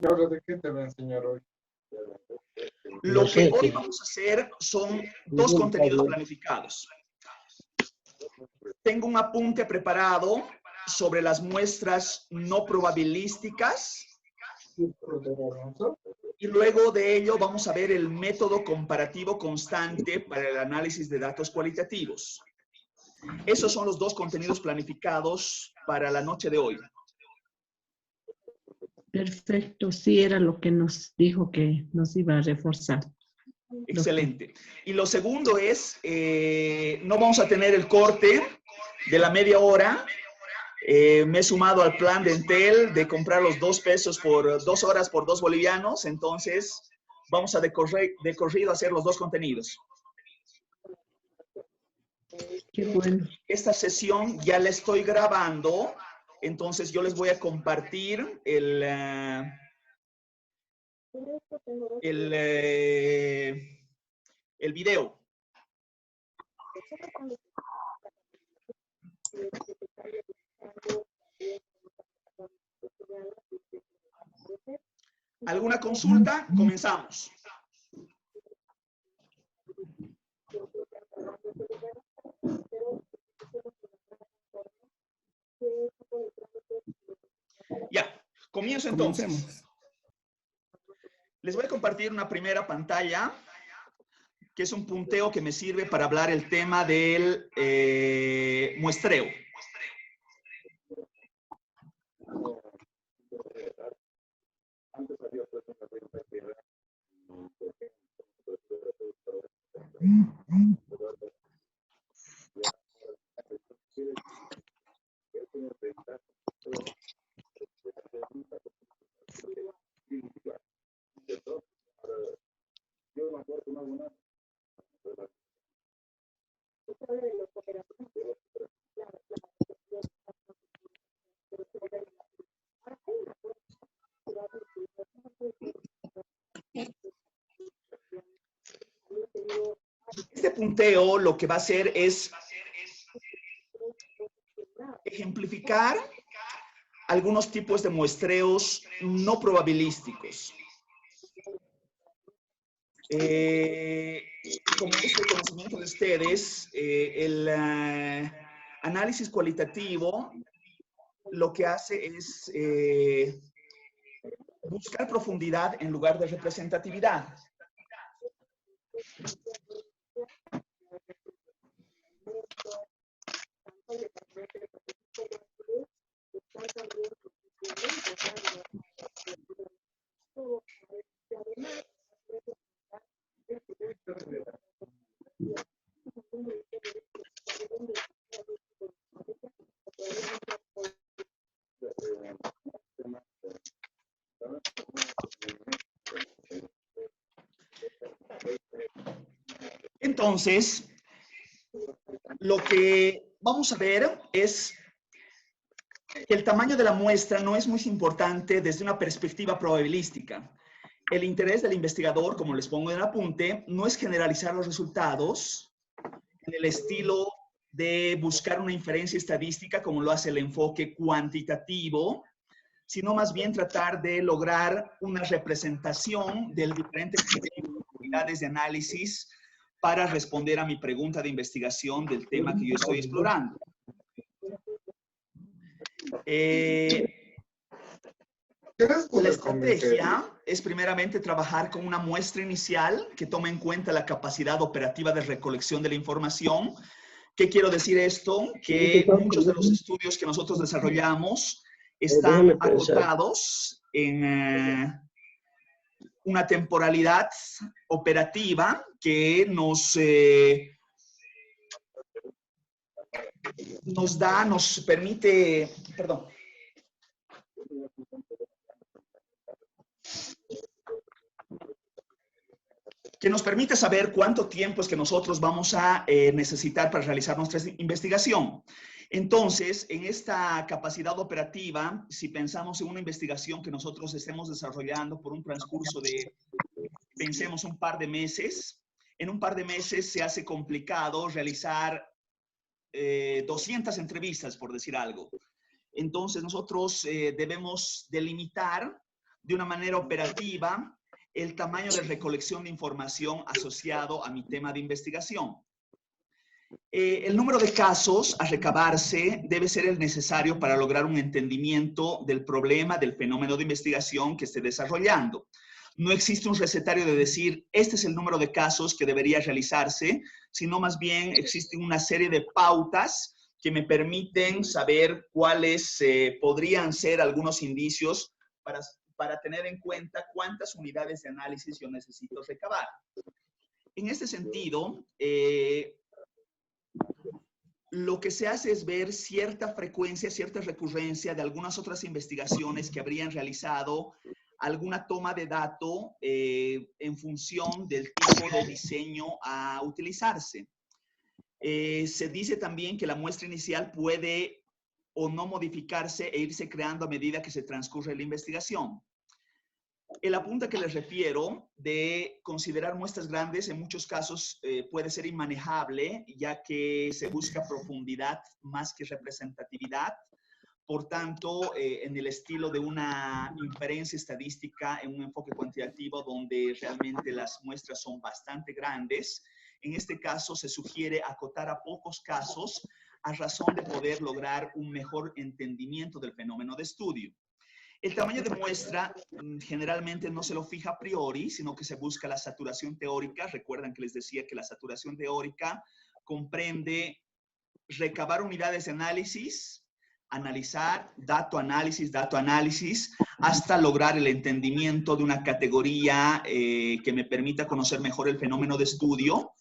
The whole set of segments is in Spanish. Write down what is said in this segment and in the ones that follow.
¿Y ahora de qué te va a enseñar hoy? Lo que hoy vamos a hacer son dos contenidos planificados. Tengo un apunte preparado sobre las muestras no probabilísticas y luego de ello vamos a ver el método comparativo constante para el análisis de datos cualitativos. Esos son los dos contenidos planificados para la noche de hoy. Perfecto, sí era lo que nos dijo que nos iba a reforzar. Excelente. Y lo segundo es, no vamos a tener el corte de la media hora. Me he sumado al plan de Entel de comprar los 2 pesos por 2 horas por 2 bolivianos. Entonces, vamos a de corrido hacer los dos contenidos. Qué bueno. Esta sesión ya la estoy grabando. Entonces, yo les voy a compartir el video. ¿Alguna consulta? Comenzamos. Ya, comienzo entonces. Comencemos. Les voy a compartir una primera pantalla, que es un punteo que me sirve para hablar el tema del muestreo. Este punteo lo que va a hacer es ejemplificar algunos tipos de muestreos no probabilísticos. Como es de conocimiento de ustedes, el análisis cualitativo lo que hace es buscar profundidad en lugar de representatividad. Entonces, lo que vamos a ver es que el tamaño de la muestra no es muy importante desde una perspectiva probabilística. El interés del investigador, como les pongo en el apunte, no es generalizar los resultados en el estilo de buscar una inferencia estadística como lo hace el enfoque cuantitativo, sino más bien tratar de lograr una representación del diferente unidades de análisis para responder a mi pregunta de investigación del tema que yo estoy explorando. La estrategia es primeramente trabajar con una muestra inicial que tome en cuenta la capacidad operativa de recolección de la información. ¿Qué quiero decir esto? Que muchos de los estudios que nosotros desarrollamos están acotados en una temporalidad operativa que nos permite, perdón, que nos permite saber cuánto tiempo es que nosotros vamos a necesitar para realizar nuestra investigación. Entonces, en esta capacidad operativa, si pensamos en una investigación que nosotros estemos desarrollando por un transcurso de, pensemos, un par de meses, en un par de meses se hace complicado realizar 200 entrevistas, por decir algo. Entonces, nosotros debemos delimitar de una manera operativa el tamaño de recolección de información asociado a mi tema de investigación. El número de casos a recabarse debe ser el necesario para lograr un entendimiento del problema, del fenómeno de investigación que esté desarrollando. No existe un recetario de decir, este es el número de casos que debería realizarse, sino más bien existe una serie de pautas que me permiten saber cuáles podrían ser algunos indicios para tener en cuenta cuántas unidades de análisis yo necesito recabar. En este sentido, lo que se hace es ver cierta frecuencia, cierta recurrencia de algunas otras investigaciones que habrían realizado alguna toma de dato en función del tipo de diseño a utilizarse. Se dice también que la muestra inicial puede o no modificarse e irse creando a medida que se transcurre la investigación. El apunte que les refiero de considerar muestras grandes en muchos casos puede ser inmanejable, ya que se busca profundidad más que representatividad. Por tanto, en el estilo de una inferencia estadística en un enfoque cuantitativo donde realmente las muestras son bastante grandes, en este caso se sugiere acotar a pocos casos a razón de poder lograr un mejor entendimiento del fenómeno de estudio. El tamaño de muestra generalmente no se lo fija a priori, sino que se busca la saturación teórica. Recuerdan que les decía que la saturación teórica comprende recabar unidades de análisis, analizar, dato análisis, hasta lograr el entendimiento de una categoría que me permita conocer mejor el fenómeno de estudio.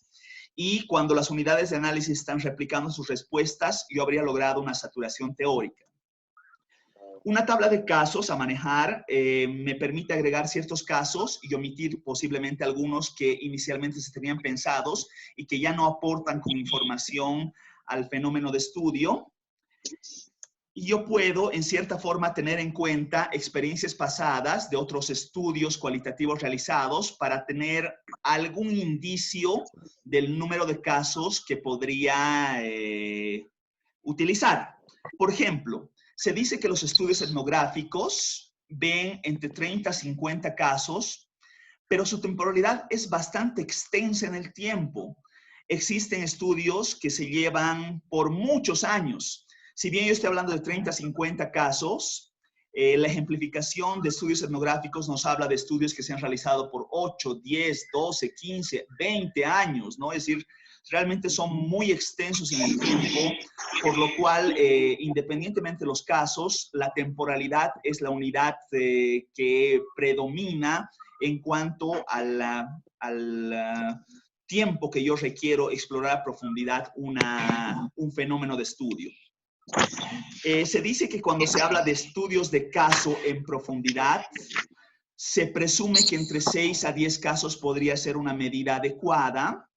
Y cuando las unidades de análisis están replicando sus respuestas, yo habría logrado una saturación teórica. Una tabla de casos a manejar me permite agregar ciertos casos y omitir posiblemente algunos que inicialmente se tenían pensados y que ya no aportan con información al fenómeno de estudio. Y yo puedo, en cierta forma, tener en cuenta experiencias pasadas de otros estudios cualitativos realizados para tener algún indicio del número de casos que podría utilizar. Por ejemplo, se dice que los estudios etnográficos ven entre 30 a 50 casos, pero su temporalidad es bastante extensa en el tiempo. Existen estudios que se llevan por muchos años. Si bien yo estoy hablando de 30 a 50 casos, la ejemplificación de estudios etnográficos nos habla de estudios que se han realizado por 8, 10, 12, 15, 20 años, ¿no? Es decir, realmente son muy extensos en el tiempo, por lo cual, independientemente de los casos, la temporalidad es la unidad que predomina en cuanto al tiempo que yo requiero explorar a profundidad un fenómeno de estudio. Se dice que cuando se habla de estudios de caso en profundidad, se presume que entre 6 a 10 casos podría ser una medida adecuada.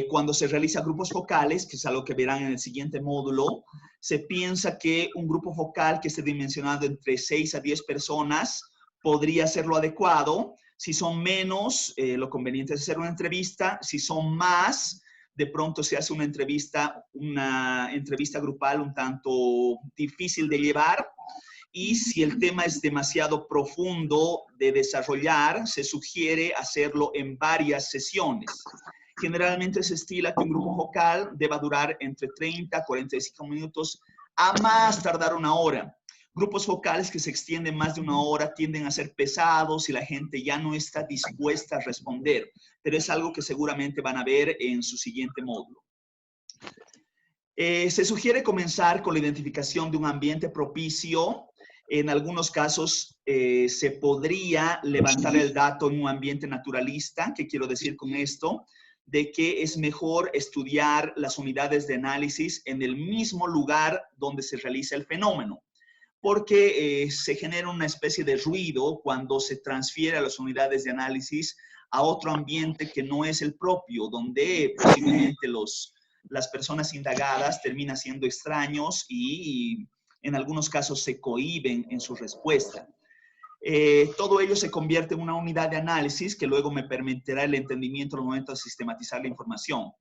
Cuando se realiza grupos focales, que es algo que verán en el siguiente módulo, se piensa que un grupo focal que esté dimensionado entre 6 a 10 personas podría ser lo adecuado. Si son menos, lo conveniente es hacer una entrevista. Si son más, de pronto se hace una entrevista grupal un tanto difícil de llevar. Y si el tema es demasiado profundo de desarrollar, se sugiere hacerlo en varias sesiones. Generalmente se estila que un grupo focal deba durar entre 30 a 45 minutos, a más tardar 1 hora. Grupos focales que se extienden más de 1 hora tienden a ser pesados y la gente ya no está dispuesta a responder, pero es algo que seguramente van a ver en su siguiente módulo. Se sugiere comenzar con la identificación de un ambiente propicio. En algunos casos se podría levantar el dato en un ambiente naturalista. ¿Qué quiero decir con esto? De que es mejor estudiar las unidades de análisis en el mismo lugar donde se realiza el fenómeno, porque se genera una especie de ruido cuando se transfiere a las unidades de análisis a otro ambiente que no es el propio, donde posiblemente las personas indagadas terminan siendo extraños y en algunos casos se cohíben en su respuesta. Todo ello se convierte en una unidad de análisis que luego me permitirá el entendimiento al momento de sistematizar la información.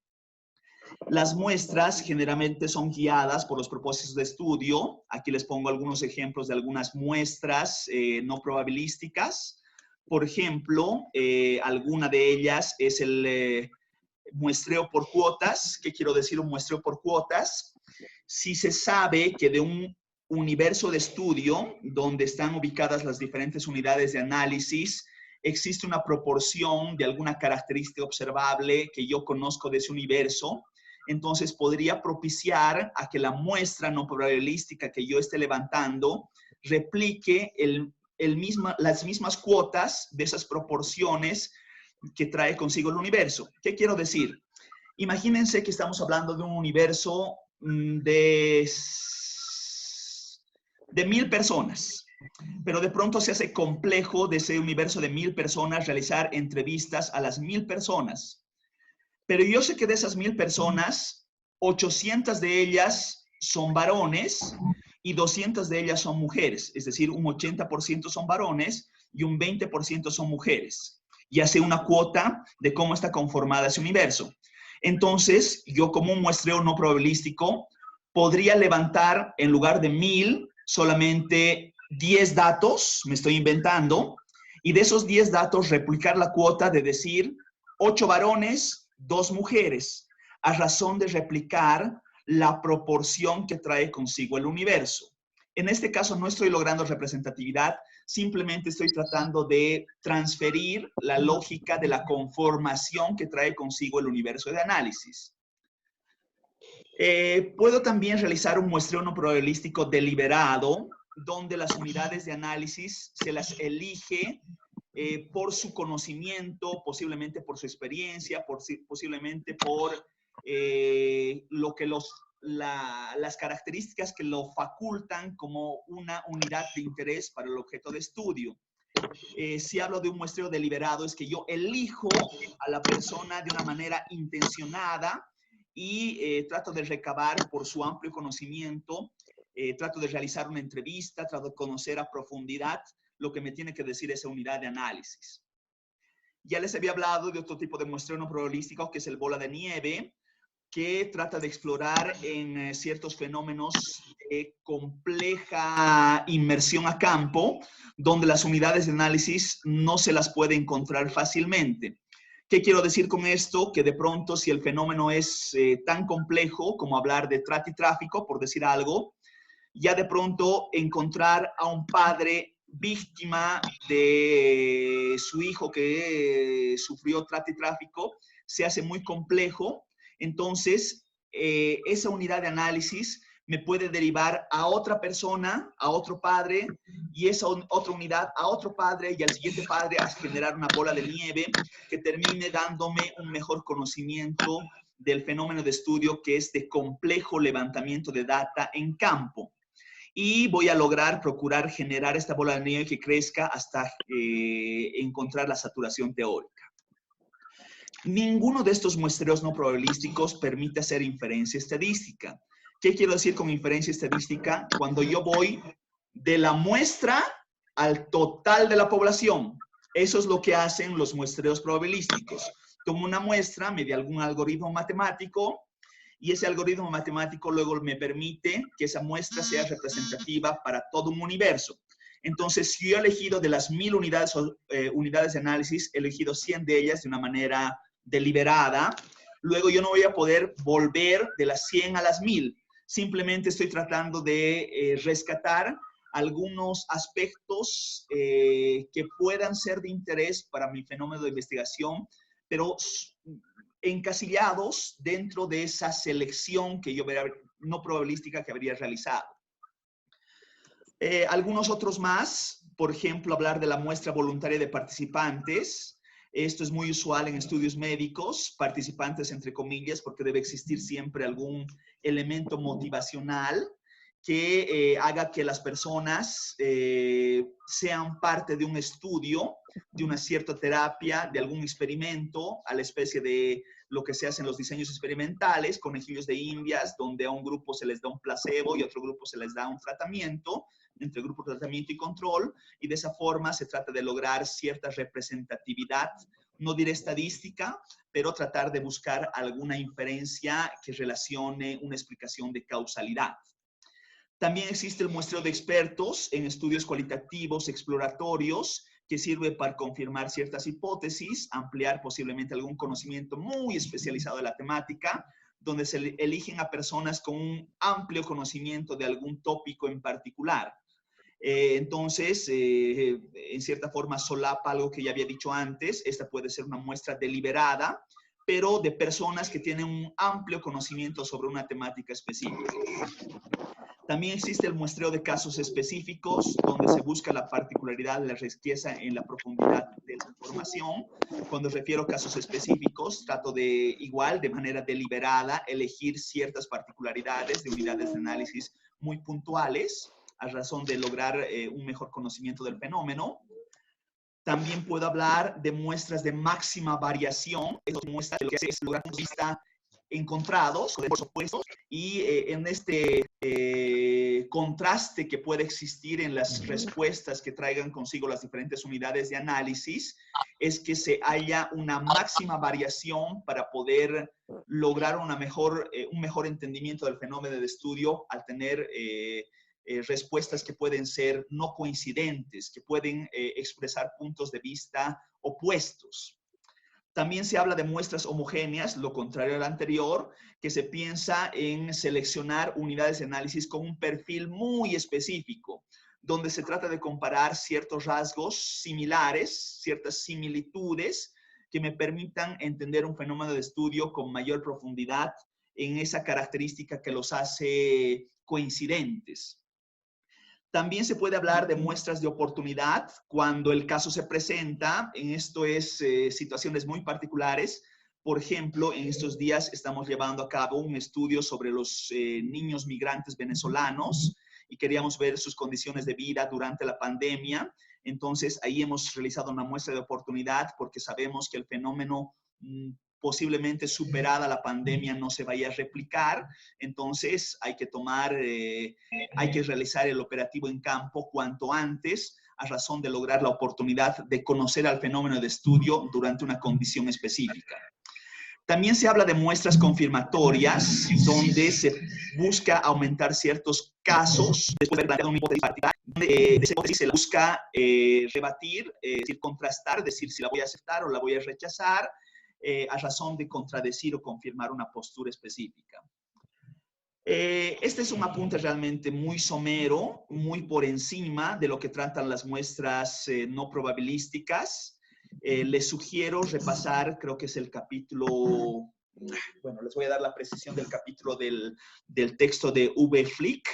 Las muestras generalmente son guiadas por los propósitos de estudio. Aquí les pongo algunos ejemplos de algunas muestras no probabilísticas. Por ejemplo, alguna de ellas es el muestreo por cuotas. ¿Qué quiero decir un muestreo por cuotas? Si se sabe que de un universo de estudio donde están ubicadas las diferentes unidades de análisis, existe una proporción de alguna característica observable que yo conozco de ese universo, entonces podría propiciar a que la muestra no probabilística que yo esté levantando replique las mismas cuotas de esas proporciones que trae consigo el universo. ¿Qué quiero decir? Imagínense que estamos hablando de un universo de 1000 personas, pero de pronto se hace complejo de ese universo de 1000 personas realizar entrevistas a las 1000 personas. Pero yo sé que de esas 1000 personas, 800 de ellas son varones y 200 de ellas son mujeres. Es decir, un 80% son varones y un 20% son mujeres. Y hace una cuota de cómo está conformada ese universo. Entonces, yo como un muestreo no probabilístico, podría levantar en lugar de 1000 solamente 10 datos, me estoy inventando, y de esos 10 datos replicar la cuota de decir 8 varones, 2 mujeres, a razón de replicar la proporción que trae consigo el universo. En este caso no estoy logrando representatividad, simplemente estoy tratando de transferir la lógica de la conformación que trae consigo el universo de análisis. Puedo también realizar un muestreo no probabilístico deliberado, donde las unidades de análisis se las elige por su conocimiento, posiblemente por su experiencia, posiblemente por lo que las características que lo facultan como una unidad de interés para el objeto de estudio. Si hablo de un muestreo deliberado, es que yo elijo a la persona de una manera intencionada y trato de recabar por su amplio conocimiento, trato de realizar una entrevista, trato de conocer a profundidad lo que me tiene que decir esa unidad de análisis. Ya les había hablado de otro tipo de muestreo no probabilístico, que es el bola de nieve, que trata de explorar en ciertos fenómenos de compleja inmersión a campo, donde las unidades de análisis no se las puede encontrar fácilmente. ¿Qué quiero decir con esto? Que de pronto, si el fenómeno es tan complejo como hablar de trata y tráfico, por decir algo, ya de pronto encontrar a un padre víctima de su hijo que sufrió trata y tráfico se hace muy complejo. Entonces, esa unidad de análisis me puede derivar a otra persona, a otro padre, y esa otra unidad a otro padre y al siguiente padre, a generar una bola de nieve que termine dándome un mejor conocimiento del fenómeno de estudio que es de complejo levantamiento de data en campo. Y voy a lograr procurar generar esta bola de nieve que crezca hasta encontrar la saturación teórica. Ninguno de estos muestreos no probabilísticos permite hacer inferencia estadística. ¿Qué quiero decir con inferencia estadística? Cuando yo voy de la muestra al total de la población. Eso es lo que hacen los muestreos probabilísticos. Tomo una muestra mediante algún algoritmo matemático y ese algoritmo matemático luego me permite que esa muestra sea representativa para todo un universo. Entonces, si yo he elegido de las 1000 unidades de análisis, he elegido 100 de ellas de una manera deliberada, luego yo no voy a poder volver de las 100 a las 1000. Simplemente estoy tratando de rescatar algunos aspectos que puedan ser de interés para mi fenómeno de investigación, pero encasillados dentro de esa selección que yo no probabilística que habría realizado. Algunos otros más, por ejemplo, hablar de la muestra voluntaria de participantes. Esto es muy usual en estudios médicos, participantes entre comillas, porque debe existir siempre algún elemento motivacional que haga que las personas sean parte de un estudio, de una cierta terapia, de algún experimento, a la especie de lo que se hace en los diseños experimentales, conejillos de indias, donde a un grupo se les da un placebo y a otro grupo se les da un tratamiento, entre grupo de tratamiento y control, y de esa forma se trata de lograr cierta representatividad no diré estadística, pero tratar de buscar alguna inferencia que relacione una explicación de causalidad. También existe el muestreo de expertos en estudios cualitativos exploratorios, que sirve para confirmar ciertas hipótesis, ampliar posiblemente algún conocimiento muy especializado de la temática, donde se eligen a personas con un amplio conocimiento de algún tópico en particular. Entonces, en cierta forma solapa algo que ya había dicho antes. Esta puede ser una muestra deliberada, pero de personas que tienen un amplio conocimiento sobre una temática específica. También existe el muestreo de casos específicos, donde se busca la particularidad de la riqueza en la profundidad de la información. Cuando refiero a casos específicos, trato de, igual, de manera deliberada, elegir ciertas particularidades de unidades de análisis muy puntuales, a razón de lograr un mejor conocimiento del fenómeno. También puedo hablar de muestras de máxima variación. Estas muestras lo que hace es lograr puntos de vista encontrados, por supuesto, y en este contraste que puede existir en las respuestas que traigan consigo las diferentes unidades de análisis, es que se haya una máxima variación para poder lograr un mejor entendimiento del fenómeno de estudio al tener respuestas que pueden ser no coincidentes, que pueden expresar puntos de vista opuestos. También se habla de muestras homogéneas, lo contrario al anterior, que se piensa en seleccionar unidades de análisis con un perfil muy específico, donde se trata de comparar ciertos rasgos similares, ciertas similitudes que me permitan entender un fenómeno de estudio con mayor profundidad en esa característica que los hace coincidentes. También se puede hablar de muestras de oportunidad cuando el caso se presenta. En esto es situaciones muy particulares. Por ejemplo, en estos días estamos llevando a cabo un estudio sobre los niños migrantes venezolanos y queríamos ver sus condiciones de vida durante la pandemia. Entonces, ahí hemos realizado una muestra de oportunidad porque sabemos que el fenómeno posiblemente superada la pandemia no se vaya a replicar. Entonces hay que realizar el operativo en campo cuanto antes, a razón de lograr la oportunidad de conocer al fenómeno de estudio durante una condición específica. También se habla de muestras confirmatorias, donde se busca aumentar ciertos casos, después de plantear una hipótesis particular, de esa hipótesis se busca rebatir, decir, contrastar, decir si la voy a aceptar o la voy a rechazar, a razón de contradecir o confirmar una postura específica. Este es un apunte realmente muy somero, muy por encima de lo que tratan las muestras no probabilísticas. Les sugiero repasar, creo que es el capítulo, bueno, les voy a dar la precisión del capítulo del texto de V. Flick,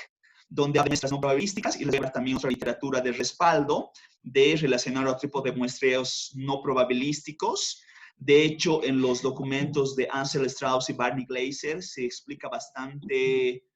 donde habla de muestras no probabilísticas, y les voy a dar también otra literatura de respaldo de relacionar otro tipo de muestreos no probabilísticos. De hecho, en los documentos de Ansel Strauss y Barney Glaser se explica bastante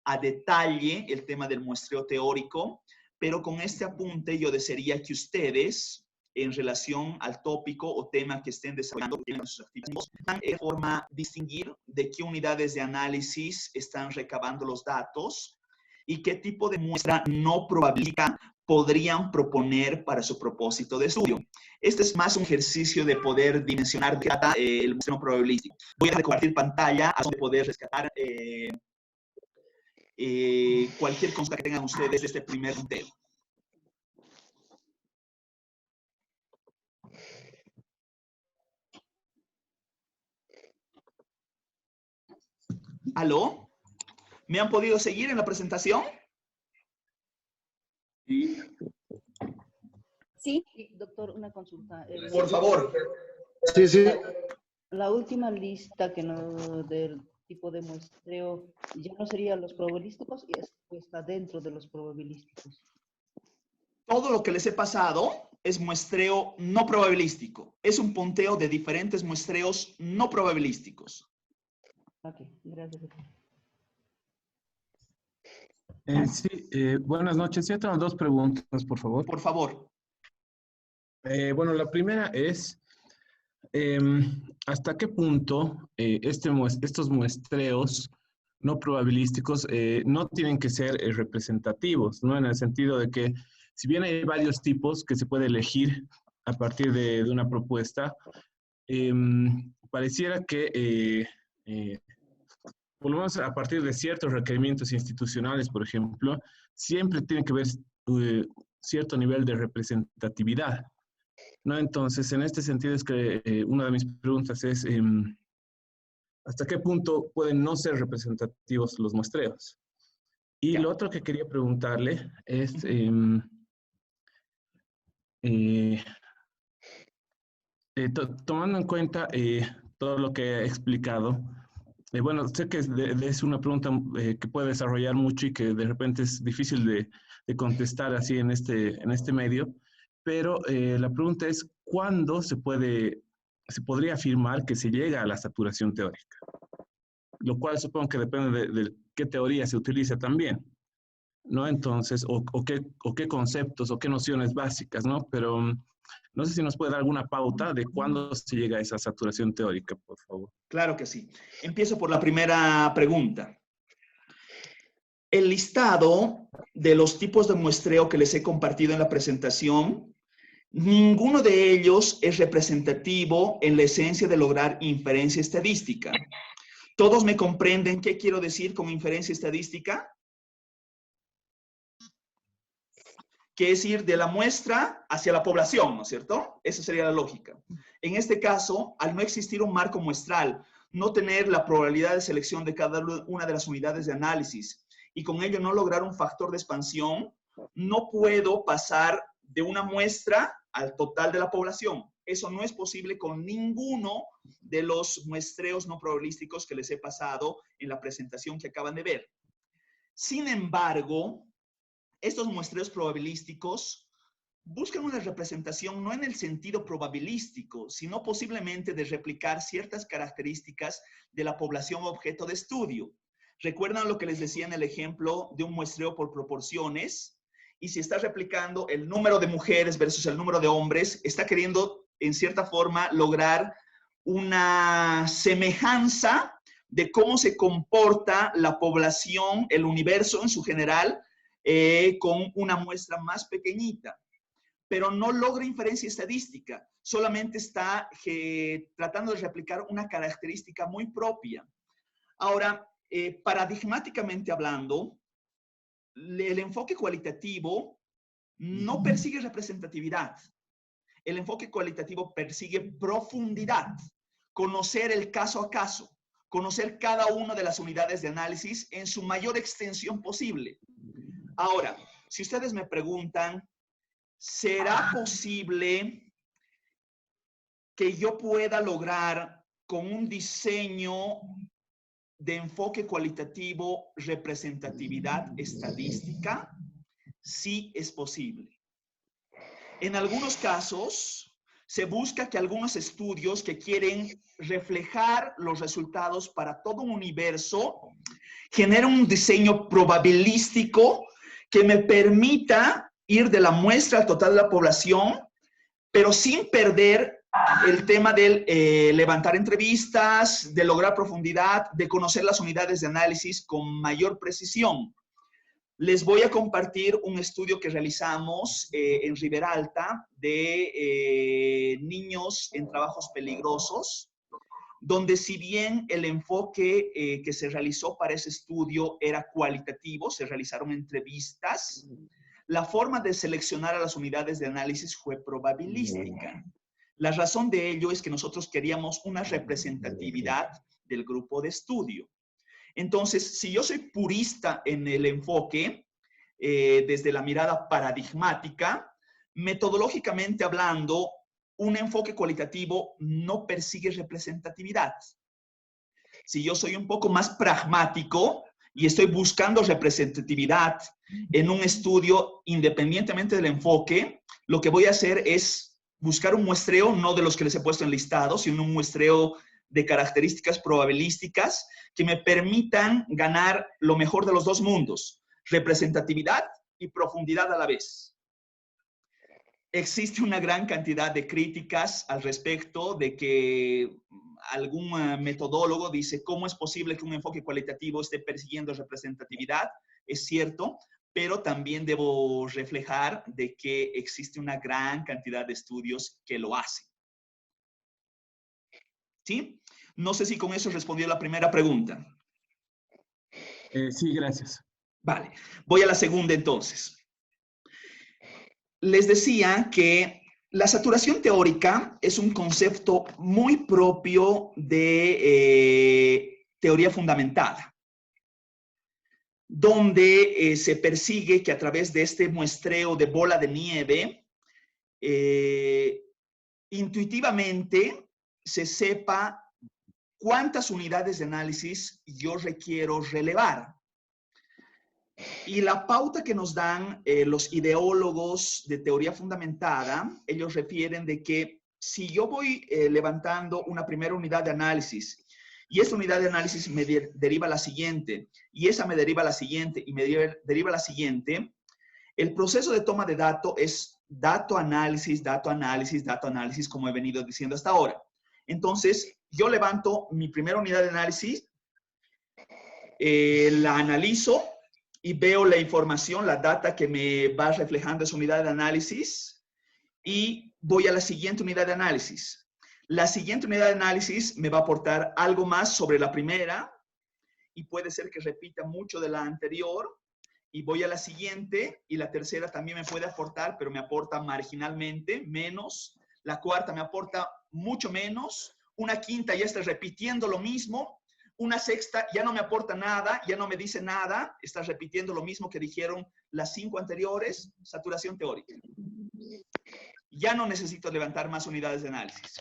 a detalle el tema del muestreo teórico, pero con este apunte yo desearía que ustedes, en relación al tópico o tema que estén desarrollando en sus actividades, puedan de forma distinguir de qué unidades de análisis están recabando los datos y qué tipo de muestra no probabilística podrían proponer para su propósito de estudio. Este es más un ejercicio de poder dimensionar el muestreo probabilístico. Voy a compartir pantalla a donde poder rescatar cualquier consulta que tengan ustedes de este primer punteo. ¿Aló? ¿Me han podido seguir en la presentación? Sí. Sí, doctor, una consulta. Por favor. Sí, sí. La última lista que del tipo de muestreo ya no serían los probabilísticos y está dentro de los probabilísticos. Todo lo que les he pasado es muestreo no probabilístico. Es un punteo de diferentes muestreos no probabilísticos. Ok, gracias. Buenas noches. Yo tengo dos preguntas, por favor. Por favor. Bueno, la primera es, ¿hasta qué punto estos muestreos no probabilísticos no tienen que ser representativos, ¿no? En el sentido de que, si bien hay varios tipos que se puede elegir a partir de una propuesta, pareciera que, por lo menos a partir de ciertos requerimientos institucionales, por ejemplo, siempre tiene que haber cierto nivel de representatividad, ¿no? Entonces, en este sentido es que una de mis preguntas es, ¿hasta qué punto pueden no ser representativos los muestreos? Y Ya. lo otro que quería preguntarle es, tomando en cuenta todo lo que he explicado, bueno, sé que es una pregunta que puede desarrollar mucho y que de repente es difícil de contestar así en este medio, pero la pregunta es, ¿cuándo se podría afirmar que se llega a la saturación teórica? Lo cual supongo que depende de qué teoría se utiliza también, ¿no? Entonces, o qué conceptos o qué nociones básicas, ¿no? Pero no sé si nos puede dar alguna pauta de cuándo se llega a esa saturación teórica, por favor. Claro que sí. Empiezo por la primera pregunta. El listado de los tipos de muestreo que les he compartido en la presentación, ninguno de ellos es representativo en la esencia de lograr inferencia estadística. ¿Todos me comprenden qué quiero decir con inferencia estadística? Que es ir de la muestra hacia la población, ¿no es cierto? Esa sería la lógica. En este caso, al no existir un marco muestral, no tener la probabilidad de selección de cada una de las unidades de análisis y con ello no lograr un factor de expansión, no puedo pasar de una muestra al total de la población. Eso no es posible con ninguno de los muestreos no probabilísticos que les he pasado en la presentación que acaban de ver. Sin embargo, estos muestreos probabilísticos buscan una representación no en el sentido probabilístico, sino posiblemente de replicar ciertas características de la población objeto de estudio. ¿Recuerdan lo que les decía en el ejemplo de un muestreo por proporciones? Y si está replicando el número de mujeres versus el número de hombres, está queriendo, en cierta forma, lograr una semejanza de cómo se comporta la población, el universo en su general, con una muestra más pequeñita, pero no logra inferencia estadística, solamente está tratando de replicar una característica muy propia. Ahora, paradigmáticamente hablando, el enfoque cualitativo no persigue representatividad. El enfoque cualitativo persigue profundidad, conocer el caso a caso, conocer cada una de las unidades de análisis en su mayor extensión posible. Ahora, si ustedes me preguntan, ¿será posible que yo pueda lograr con un diseño de enfoque cualitativo representatividad estadística? Sí es posible. En algunos casos, se busca que algunos estudios que quieren reflejar los resultados para todo un universo generen un diseño probabilístico que me permita ir de la muestra al total de la población, pero sin perder el tema de levantar entrevistas, de lograr profundidad, de conocer las unidades de análisis con mayor precisión. Les voy a compartir un estudio que realizamos en Riberalta de niños en trabajos peligrosos, donde si bien el enfoque que se realizó para ese estudio era cualitativo, se realizaron entrevistas, la forma de seleccionar a las unidades de análisis fue probabilística. La razón de ello es que nosotros queríamos una representatividad del grupo de estudio. Entonces, si yo soy purista en el enfoque, desde la mirada paradigmática, metodológicamente hablando, un enfoque cualitativo no persigue representatividad. Si yo soy un poco más pragmático y estoy buscando representatividad en un estudio independientemente del enfoque, lo que voy a hacer es buscar un muestreo, no de los que les he puesto en listado, sino un muestreo de características probabilísticas que me permitan ganar lo mejor de los dos mundos, representatividad y profundidad a la vez. Existe una gran cantidad de críticas al respecto de que algún metodólogo dice, ¿cómo es posible que un enfoque cualitativo esté persiguiendo representatividad? Es cierto, pero también debo reflejar de que existe una gran cantidad de estudios que lo hacen. ¿Sí? No sé si con eso respondió la primera pregunta. Sí, gracias. Vale, voy a la segunda entonces. Les decía que la saturación teórica es un concepto muy propio de teoría fundamentada, donde se persigue que a través de este muestreo de bola de nieve, intuitivamente se sepa cuántas unidades de análisis yo requiero relevar. Y la pauta que nos dan los ideólogos de teoría fundamentada, ellos refieren de que si yo voy levantando una primera unidad de análisis y esa unidad de análisis me deriva a la siguiente, y esa me deriva a la siguiente, y me deriva a la siguiente, el proceso de toma de dato es dato, análisis, dato, análisis, dato, análisis, como he venido diciendo hasta ahora. Entonces, yo levanto mi primera unidad de análisis, la analizo, y veo la información, la data que me va reflejando esa unidad de análisis y voy a la siguiente unidad de análisis. La siguiente unidad de análisis me va a aportar algo más sobre la primera y puede ser que repita mucho de la anterior y voy a la siguiente y la tercera también me puede aportar, pero me aporta marginalmente, menos. La cuarta me aporta mucho menos. Una quinta ya está repitiendo lo mismo. Una sexta ya no me aporta nada, ya no me dice nada, está repitiendo lo mismo que dijeron las 5 anteriores, saturación teórica. Ya no necesito levantar más unidades de análisis.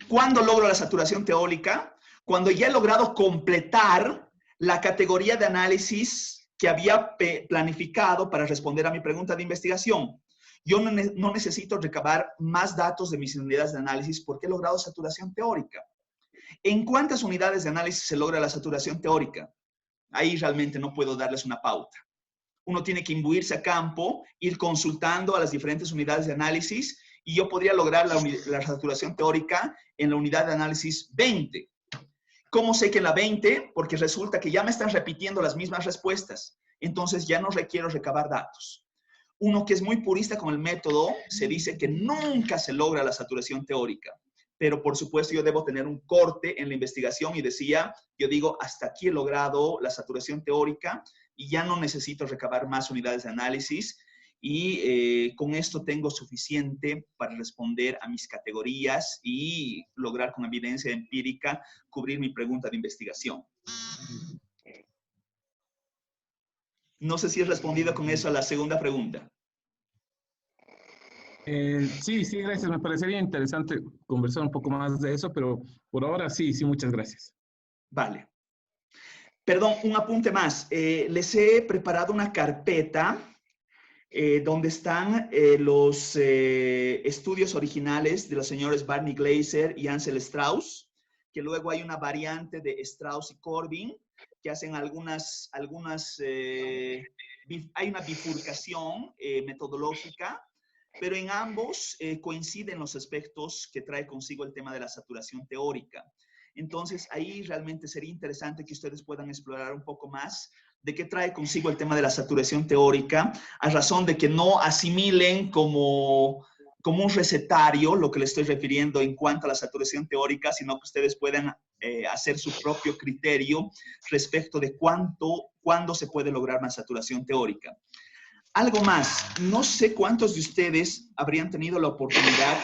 ¿Cuándo logro la saturación teórica? Cuando ya he logrado completar la categoría de análisis que había planificado para responder a mi pregunta de investigación. Yo no necesito recabar más datos de mis unidades de análisis porque he logrado saturación teórica. ¿En cuántas unidades de análisis se logra la saturación teórica? Ahí realmente no puedo darles una pauta. Uno tiene que imbuirse a campo, ir consultando a las diferentes unidades de análisis y yo podría lograr la saturación teórica en la unidad de análisis 20. ¿Cómo sé que en la 20? Porque resulta que ya me están repitiendo las mismas respuestas. Entonces ya no requiero recabar datos. Uno que es muy purista con el método, se dice que nunca se logra la saturación teórica. Pero por supuesto yo debo tener un corte en la investigación y yo digo, hasta aquí he logrado la saturación teórica y ya no necesito recabar más unidades de análisis y con esto tengo suficiente para responder a mis categorías y lograr con evidencia empírica cubrir mi pregunta de investigación. No sé si he respondido con eso a la segunda pregunta. Sí, sí, gracias. Me parecería interesante conversar un poco más de eso, pero por ahora sí, sí, muchas gracias. Vale. Perdón, un apunte más. Les he preparado una carpeta donde están los estudios originales de los señores Barney Glaser y Ansel Strauss, que luego hay una variante de Strauss y Corbin, que hacen hay una bifurcación metodológica, pero en ambos coinciden los aspectos que trae consigo el tema de la saturación teórica. Entonces, ahí realmente sería interesante que ustedes puedan explorar un poco más de qué trae consigo el tema de la saturación teórica, a razón de que no asimilen como un recetario lo que les estoy refiriendo en cuanto a la saturación teórica, sino que ustedes puedan hacer su propio criterio respecto de cuándo se puede lograr una saturación teórica. Algo más, no sé cuántos de ustedes habrían tenido la oportunidad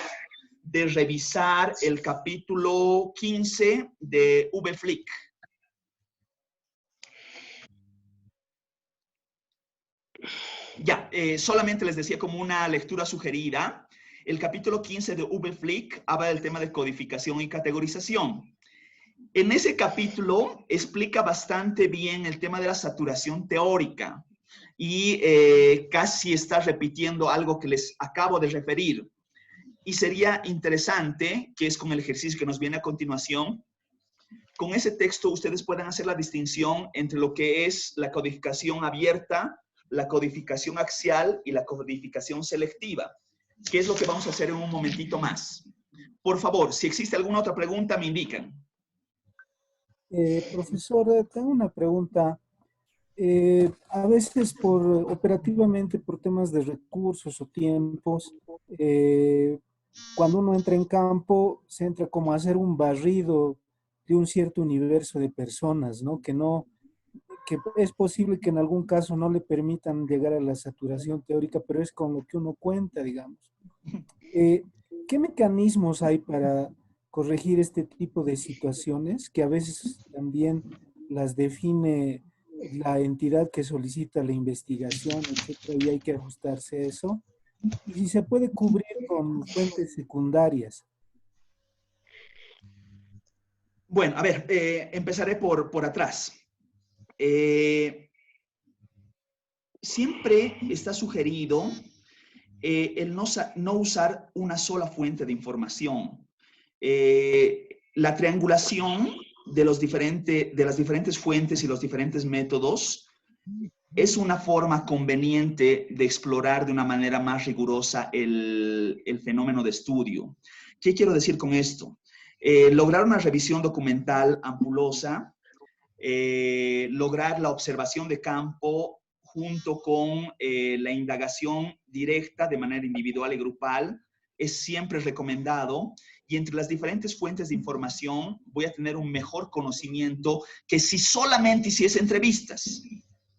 de revisar el capítulo 15 de VFLIC. Ya, solamente les decía como una lectura sugerida. El capítulo 15 de VFLIC habla del tema de codificación y categorización. En ese capítulo explica bastante bien el tema de la saturación teórica y casi está repitiendo algo que les acabo de referir. Y sería interesante, que es con el ejercicio que nos viene a continuación, con ese texto ustedes puedan hacer la distinción entre lo que es la codificación abierta, la codificación axial y la codificación selectiva, que es lo que vamos a hacer en un momentito más. Por favor, si existe alguna otra pregunta, me indican. Profesor, tengo una pregunta. A veces operativamente por temas de recursos o tiempos, cuando uno entra en campo, se entra como a hacer un barrido de un cierto universo de personas, ¿no? Que es posible que en algún caso no le permitan llegar a la saturación teórica, pero es con lo que uno cuenta, digamos. ¿Qué mecanismos hay para corregir este tipo de situaciones que a veces también las define la entidad que solicita la investigación, etcétera, y hay que ajustarse a eso? Y si se puede cubrir con fuentes secundarias. Bueno, a ver, empezaré por atrás. Siempre está sugerido el no usar una sola fuente de información. La triangulación de las diferentes fuentes y los diferentes métodos es una forma conveniente de explorar de una manera más rigurosa el fenómeno de estudio. ¿Qué quiero decir con esto? Lograr una revisión documental ampulosa, lograr la observación de campo junto con la indagación directa de manera individual y grupal es siempre recomendado, y entre las diferentes fuentes de información voy a tener un mejor conocimiento que si solamente hiciese entrevistas.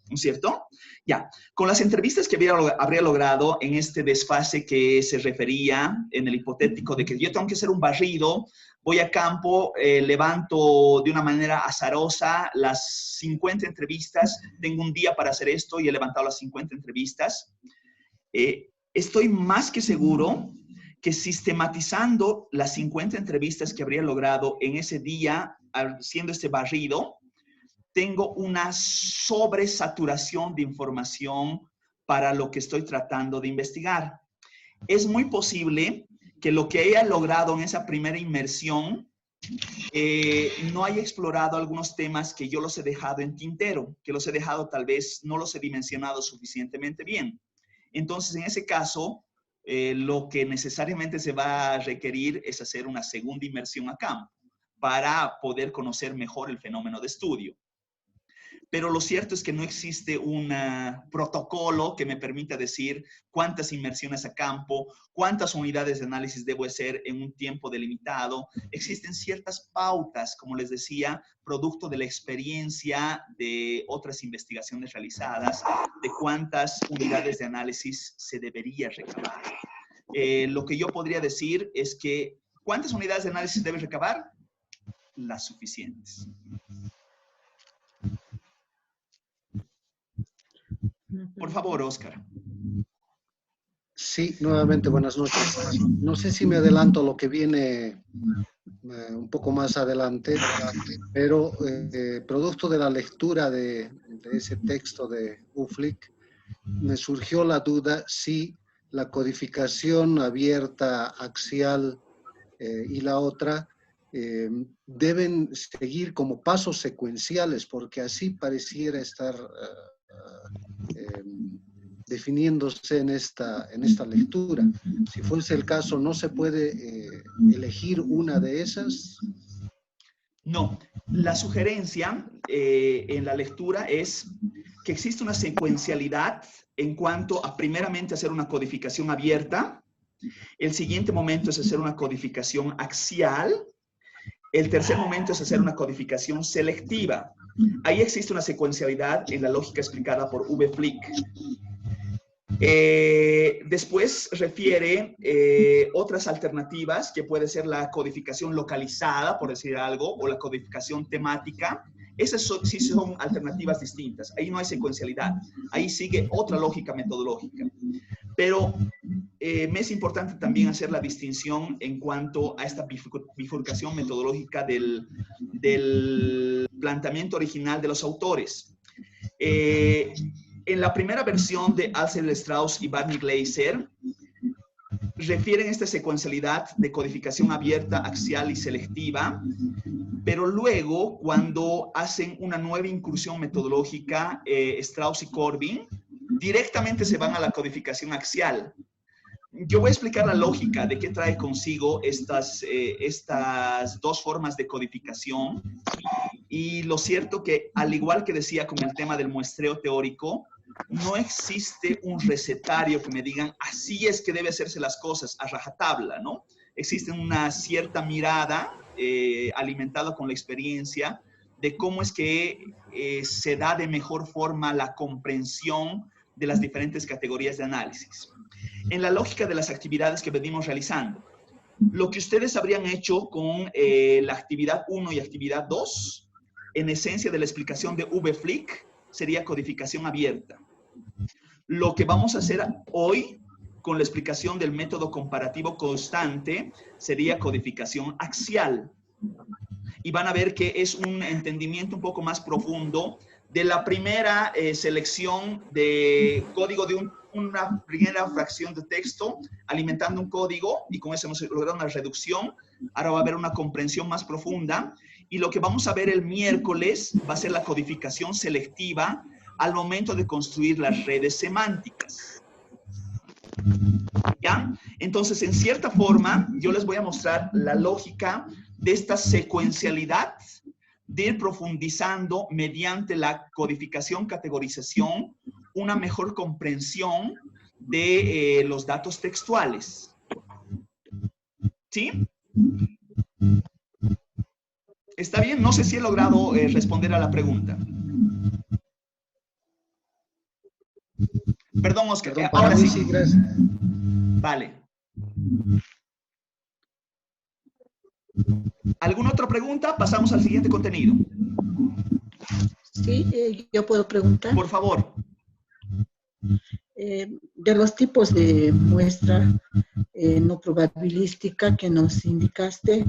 ¿No es cierto? Ya, con las entrevistas que habría logrado en este desfase que se refería en el hipotético de que yo tengo que hacer un barrido, voy a campo, levanto de una manera azarosa las 50 entrevistas, tengo un día para hacer esto y he levantado las 50 entrevistas. Estoy más que seguro que sistematizando las 50 entrevistas que habría logrado en ese día, haciendo este barrido, tengo una sobresaturación de información para lo que estoy tratando de investigar. Es muy posible que lo que haya logrado en esa primera inmersión no haya explorado algunos temas que yo los he dejado en tintero, que los he dejado tal vez no los he dimensionado suficientemente bien. Entonces, en ese caso, lo que necesariamente se va a requerir es hacer una segunda inmersión a campo para poder conocer mejor el fenómeno de estudio. Pero lo cierto es que no existe un protocolo que me permita decir cuántas inmersiones a campo, cuántas unidades de análisis debo hacer en un tiempo delimitado. Existen ciertas pautas, como les decía, producto de la experiencia de otras investigaciones realizadas, de cuántas unidades de análisis se debería recabar. Lo que yo podría decir es que, ¿cuántas unidades de análisis debe recabar? Las suficientes. Por favor, Oscar. Sí, nuevamente buenas noches. No sé si me adelanto a lo que viene un poco más adelante, pero producto de la lectura de ese texto de Uflik, me surgió la duda si la codificación abierta, axial y la otra deben seguir como pasos secuenciales, porque así pareciera estar definiéndose en esta lectura. Si fuese el caso, ¿no se puede elegir una de esas? No, la sugerencia en la lectura es que existe una secuencialidad en cuanto a primeramente hacer una codificación abierta, el siguiente momento es hacer una codificación axial, el tercer momento es hacer una codificación selectiva. Ahí existe una secuencialidad en la lógica explicada por V. Flick. Después refiere otras alternativas, que puede ser la codificación localizada, por decir algo, o la codificación temática. Esas sí son alternativas distintas. Ahí no hay secuencialidad. Ahí sigue otra lógica metodológica. Pero me es importante también hacer la distinción en cuanto a esta bifurcación metodológica del planteamiento original de los autores. En la primera versión de Alcel Strauss y Barney Glaser, refieren esta secuencialidad de codificación abierta, axial y selectiva, pero luego, cuando hacen una nueva incursión metodológica, Strauss y Corbin, directamente se van a la codificación axial. Yo voy a explicar la lógica de qué trae consigo estas dos formas de codificación. Y lo cierto que, al igual que decía con el tema del muestreo teórico, no existe un recetario que me digan, así es que debe hacerse las cosas, a rajatabla, ¿no? Existe una cierta mirada alimentada con la experiencia de cómo es que se da de mejor forma la comprensión de las diferentes categorías de análisis. En la lógica de las actividades que venimos realizando, lo que ustedes habrían hecho con la actividad 1 y actividad 2, en esencia de la explicación de VFlick, sería codificación abierta. Lo que vamos a hacer hoy con la explicación del método comparativo constante sería codificación axial. Y van a ver que es un entendimiento un poco más profundo de la primera selección de código de una primera fracción de texto, alimentando un código, y con eso hemos logrado una reducción. Ahora va a haber una comprensión más profunda. Y lo que vamos a ver el miércoles va a ser la codificación selectiva al momento de construir las redes semánticas. ¿Ya? Entonces, en cierta forma, yo les voy a mostrar la lógica de esta secuencialidad de ir profundizando mediante la codificación, categorización, una mejor comprensión de los datos textuales. ¿Sí? ¿Está bien? No sé si he logrado responder a la pregunta. Perdón, Oscar. Perdón, para ahora mí sí. sí, gracias. Vale. ¿Alguna otra pregunta? Pasamos al siguiente contenido. Sí, yo puedo preguntar. Por favor. De los tipos de muestra no probabilística que nos indicaste,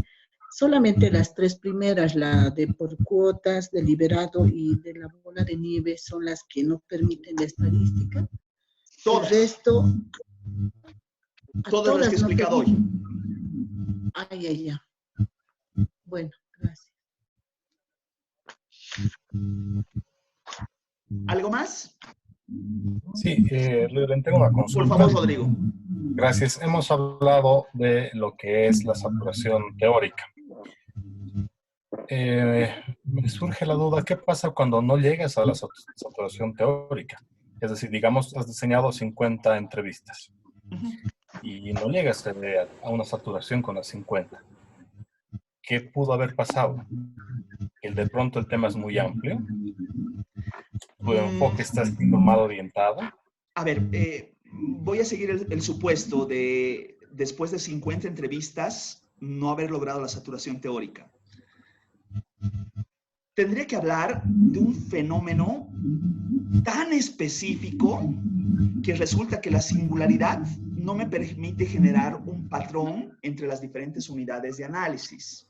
solamente las tres primeras, la de por cuotas, deliberado y de la bola de nieve, son las que no permiten la estadística. Todas. El resto... Todas las que he explicado hoy. Ay, ay, ya. Bueno, gracias. ¿Algo más? Sí, le tengo una Por consulta. favor, Rodrigo. Gracias. Hemos hablado de lo que es la saturación teórica. Me surge la duda, ¿qué pasa cuando no llegas a la saturación teórica? Es decir, digamos, has diseñado 50 entrevistas y no llegas a una saturación con las 50. ¿Qué pudo haber pasado? De pronto el tema es muy amplio. ¿Tu enfoque está siendo mal orientado? A ver, voy a seguir el supuesto de después de 50 entrevistas no haber logrado la saturación teórica. Tendría que hablar de un fenómeno tan específico que resulta que la singularidad no me permite generar un patrón entre las diferentes unidades de análisis.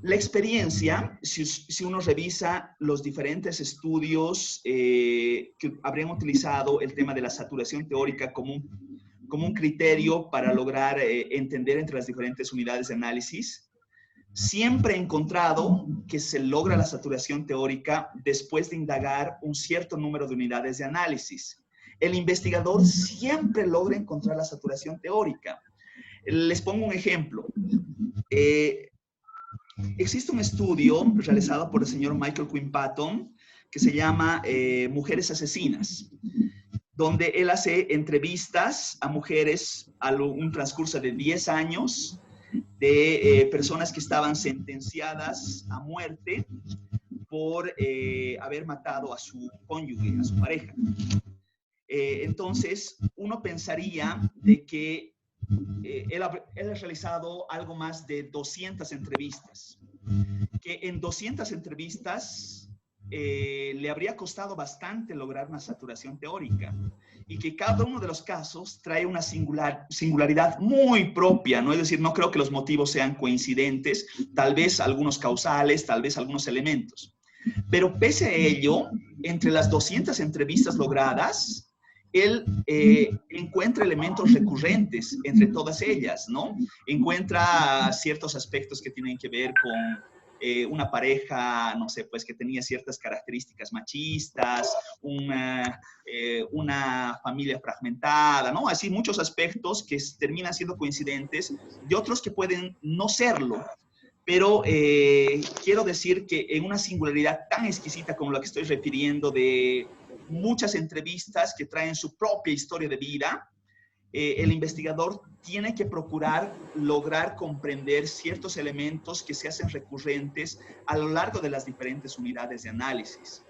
La experiencia, si uno revisa los diferentes estudios que habrían utilizado el tema de la saturación teórica como un criterio para lograr entender entre las diferentes unidades de análisis, siempre he encontrado que se logra la saturación teórica después de indagar un cierto número de unidades de análisis. El investigador siempre logra encontrar la saturación teórica. Les pongo un ejemplo. Existe un estudio realizado por el señor Michael Quinn Patton que se llama Mujeres Asesinas, donde él hace entrevistas a mujeres a un transcurso de 10 años de personas que estaban sentenciadas a muerte por haber matado a su cónyuge, a su pareja. Entonces, uno pensaría de que él ha realizado algo más de 200 entrevistas, que en 200 entrevistas le habría costado bastante lograr una saturación teórica y que cada uno de los casos trae una singularidad muy propia, ¿no? Es decir, no creo que los motivos sean coincidentes, tal vez algunos causales, tal vez algunos elementos. Pero pese a ello, entre las 200 entrevistas logradas, él encuentra elementos recurrentes entre todas ellas, ¿no? Encuentra ciertos aspectos que tienen que ver con una pareja, no sé, pues que tenía ciertas características machistas, una familia fragmentada, ¿no? Así muchos aspectos que terminan siendo coincidentes y otros que pueden no serlo. Pero quiero decir que en una singularidad tan exquisita como la que estoy refiriendo de muchas entrevistas que traen su propia historia de vida, el investigador tiene que procurar lograr comprender ciertos elementos que se hacen recurrentes a lo largo de las diferentes unidades de análisis.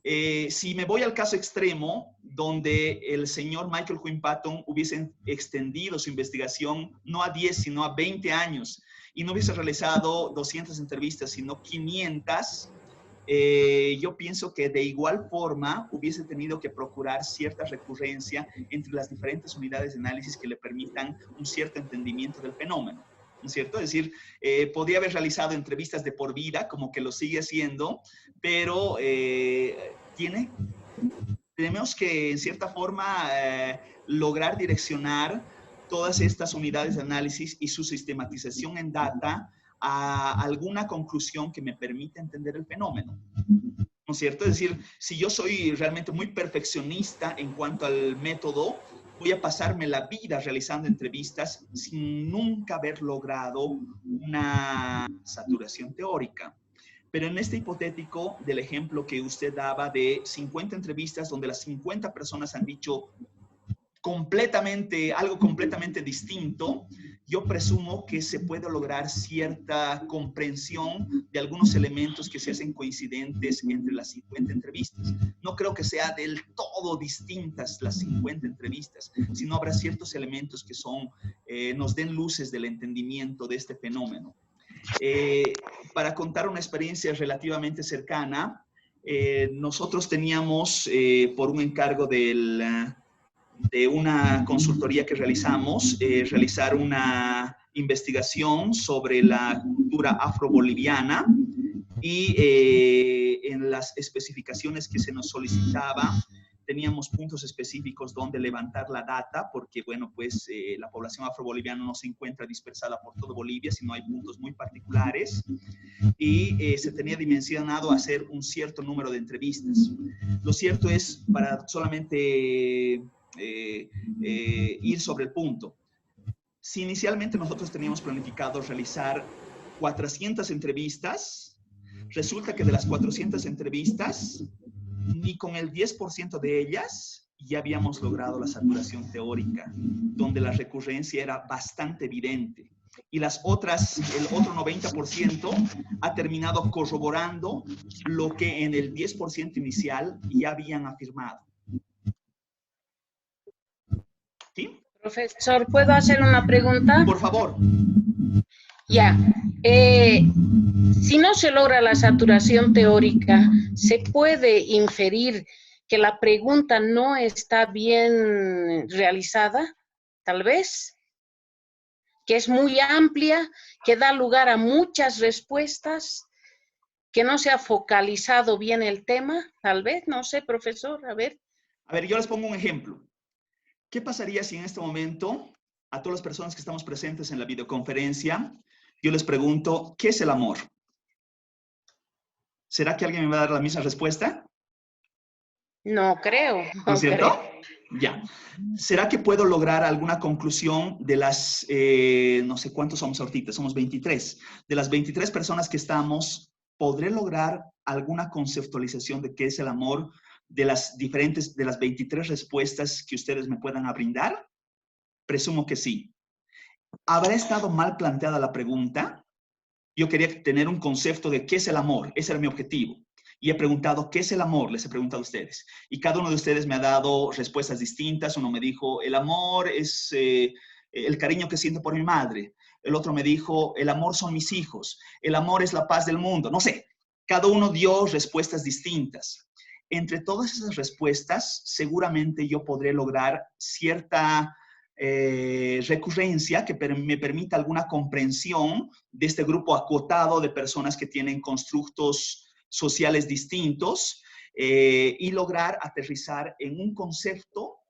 Si me voy al caso extremo, donde el señor Michael Quinn Patton hubiese extendido su investigación no a 10, sino a 20 años, y no hubiese realizado 200 entrevistas, sino 500, yo pienso que de igual forma hubiese tenido que procurar cierta recurrencia entre las diferentes unidades de análisis que le permitan un cierto entendimiento del fenómeno, ¿no es cierto? Es decir, podría haber realizado entrevistas de por vida, como que lo sigue haciendo, pero tenemos que, en cierta forma, lograr direccionar todas estas unidades de análisis y su sistematización en data a alguna conclusión que me permita entender el fenómeno, ¿no es cierto? Es decir, si yo soy realmente muy perfeccionista en cuanto al método, voy a pasarme la vida realizando entrevistas sin nunca haber logrado una saturación teórica. Pero en este hipotético del ejemplo que usted daba de 50 entrevistas donde las 50 personas han dicho algo completamente distinto, yo presumo que se puede lograr cierta comprensión de algunos elementos que se hacen coincidentes entre las 50 entrevistas. No creo que sea del todo distintas las 50 entrevistas, sino habrá ciertos elementos que nos den luces del entendimiento de este fenómeno. Para contar una experiencia relativamente cercana, nosotros teníamos, por un encargo de una consultoría que realizamos, realizar una investigación sobre la cultura afro-boliviana, y en las especificaciones que se nos solicitaba teníamos puntos específicos donde levantar la data, porque, bueno, pues la población afro-boliviana no se encuentra dispersada por todo Bolivia, sino hay puntos muy particulares, y se tenía dimensionado hacer un cierto número de entrevistas. Lo cierto es, para solamente ir sobre el punto, si inicialmente nosotros teníamos planificado realizar 400 entrevistas, resulta que de las 400 entrevistas, ni con el 10% de ellas ya habíamos logrado la saturación teórica, donde la recurrencia era bastante evidente. Y el otro 90% ha terminado corroborando lo que en el 10% inicial ya habían afirmado. ¿Sí? Profesor, ¿puedo hacer una pregunta? Por favor. Ya. Si no se logra la saturación teórica, ¿se puede inferir que la pregunta no está bien realizada? Tal vez. Que es muy amplia, que da lugar a muchas respuestas, que no se ha focalizado bien el tema, tal vez, no sé, profesor, a ver. A ver, yo les pongo un ejemplo. ¿Qué pasaría si en este momento a todas las personas que estamos presentes en la videoconferencia, yo les pregunto, ¿qué es el amor? ¿Será que alguien me va a dar la misma respuesta? No creo. ¿No es cierto? Ya. ¿Será que puedo lograr alguna conclusión de las, no sé cuántos somos ahorita, somos 23, de las 23 personas que estamos, ¿podré lograr alguna conceptualización de qué es el amor de las 23 respuestas que ustedes me puedan brindar? Presumo que sí. ¿Habrá estado mal planteada la pregunta? Yo quería tener un concepto de qué es el amor, ese era mi objetivo. Y he preguntado, ¿qué es el amor? Les he preguntado a ustedes. Y cada uno de ustedes me ha dado respuestas distintas. Uno me dijo, el amor es el cariño que siento por mi madre. El otro me dijo, el amor son mis hijos. El amor es la paz del mundo. No sé, cada uno dio respuestas distintas. Entre todas esas respuestas, seguramente yo podré lograr cierta recurrencia que me permita alguna comprensión de este grupo acotado de personas que tienen constructos sociales distintos, y lograr aterrizar en un concepto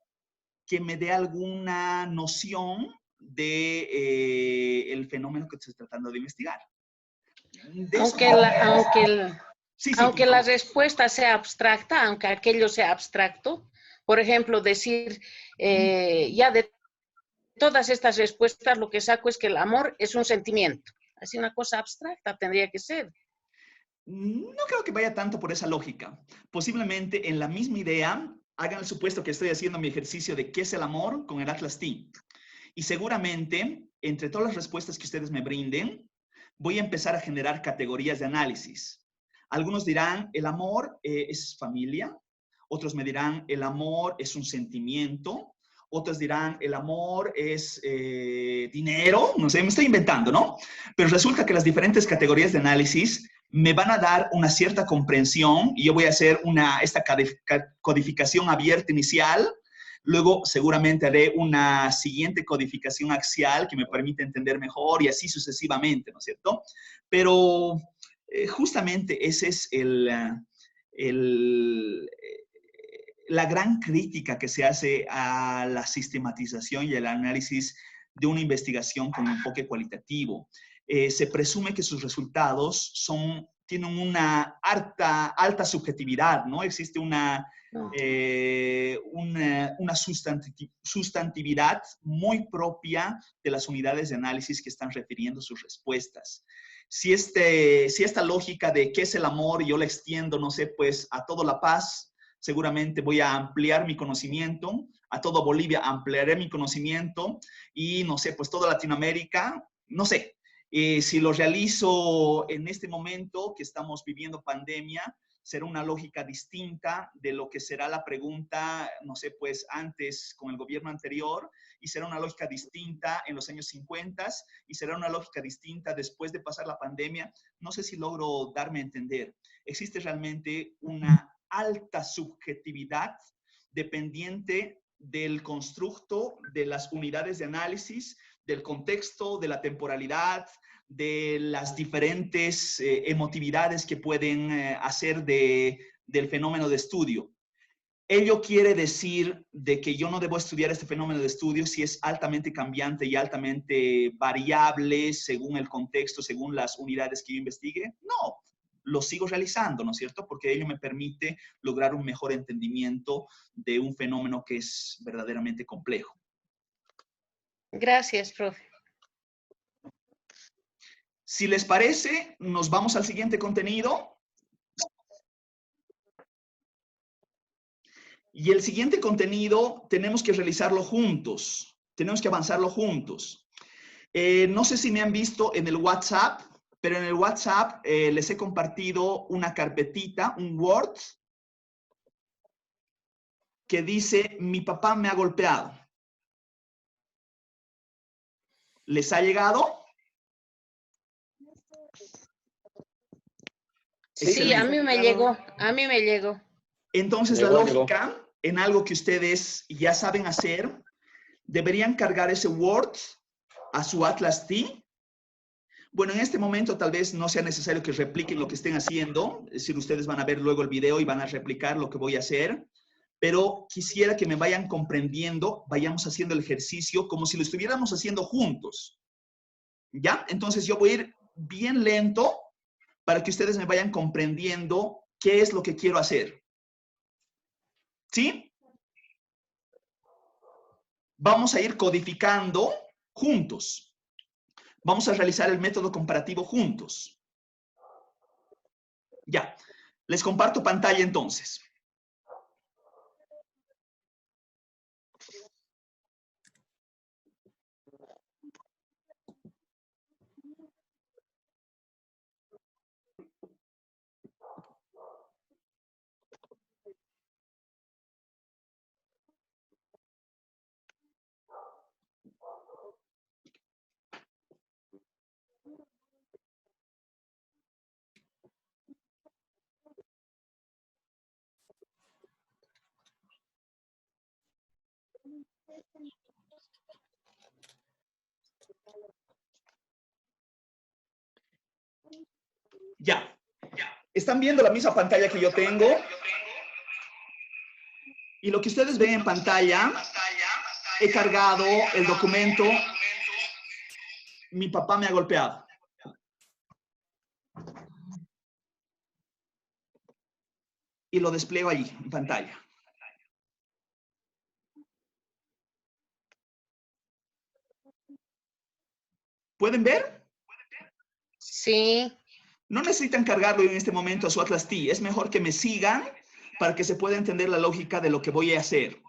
que me dé alguna noción de el fenómeno que estoy tratando de investigar. Aunque la respuesta sea abstracta, aunque aquello sea abstracto, por ejemplo, decir, ya de todas estas respuestas lo que saco es que el amor es un sentimiento. Así una cosa abstracta tendría que ser. No creo que vaya tanto por esa lógica. Posiblemente en la misma idea hagan el supuesto que estoy haciendo mi ejercicio de qué es el amor con el Atlas T. Y seguramente, entre todas las respuestas que ustedes me brinden, voy a empezar a generar categorías de análisis. Algunos dirán, el amor es familia. Otros me dirán, el amor es un sentimiento. Otros dirán, el amor es dinero. No sé, me estoy inventando, ¿no? Pero resulta que las diferentes categorías de análisis me van a dar una cierta comprensión y yo voy a hacer esta codificación abierta inicial. Luego seguramente haré una siguiente codificación axial que me permite entender mejor y así sucesivamente, ¿no es cierto? Pero justamente ese es la gran crítica que se hace a la sistematización y el análisis de una investigación con enfoque cualitativo. Se presume que sus resultados tienen una alta subjetividad, ¿no? Existe una sustantividad muy propia de las unidades de análisis que están refiriendo sus respuestas. Si esta lógica de qué es el amor, yo la extiendo, no sé, pues a toda La Paz, seguramente voy a ampliar mi conocimiento, a toda Bolivia ampliaré mi conocimiento y, no sé, pues toda Latinoamérica, no sé. Si lo realizo en este momento que estamos viviendo pandemia, será una lógica distinta de lo que será la pregunta, no sé, pues antes con el gobierno anterior, y será una lógica distinta en los años 50 y será una lógica distinta después de pasar la pandemia. No sé si logro darme a entender. Existe realmente una alta subjetividad dependiente del constructo de las unidades de análisis, del contexto, de la temporalidad, de las diferentes emotividades que pueden hacer del fenómeno de estudio. Ello quiere decir de que yo no debo estudiar este fenómeno de estudio si es altamente cambiante y altamente variable según el contexto, según las unidades que yo investigue. No, lo sigo realizando, ¿no es cierto? Porque ello me permite lograr un mejor entendimiento de un fenómeno que es verdaderamente complejo. Gracias, profe. Si les parece, nos vamos al siguiente contenido. Y el siguiente contenido tenemos que realizarlo juntos. Tenemos que avanzarlo juntos. No sé si me han visto en el WhatsApp, pero en el WhatsApp les he compartido una carpetita, un Word, que dice, mi papá me ha golpeado. ¿Les ha llegado? Sí, a mí me llegó, Entonces, la lógica, en algo que ustedes ya saben hacer, deberían cargar ese Word a su Atlas T. Bueno, en este momento tal vez no sea necesario que repliquen lo que estén haciendo, es decir, ustedes van a ver luego el video y van a replicar lo que voy a hacer, pero quisiera que me vayan comprendiendo, vayamos haciendo el ejercicio como si lo estuviéramos haciendo juntos. ¿Ya? Entonces yo voy a ir bien lento para que ustedes me vayan comprendiendo qué es lo que quiero hacer. ¿Sí? Vamos a ir codificando juntos. Vamos a realizar el método comparativo juntos. Ya. Les comparto pantalla entonces. Ya. ¿Están viendo la misma pantalla que yo tengo? Y lo que ustedes ven en pantalla, he cargado el documento, mi papá me ha golpeado. Y lo despliego allí, en pantalla. ¿Pueden ver? Sí. No necesitan cargarlo en este momento a su Atlas T. Es mejor que me sigan para que se pueda entender la lógica de lo que voy a hacer.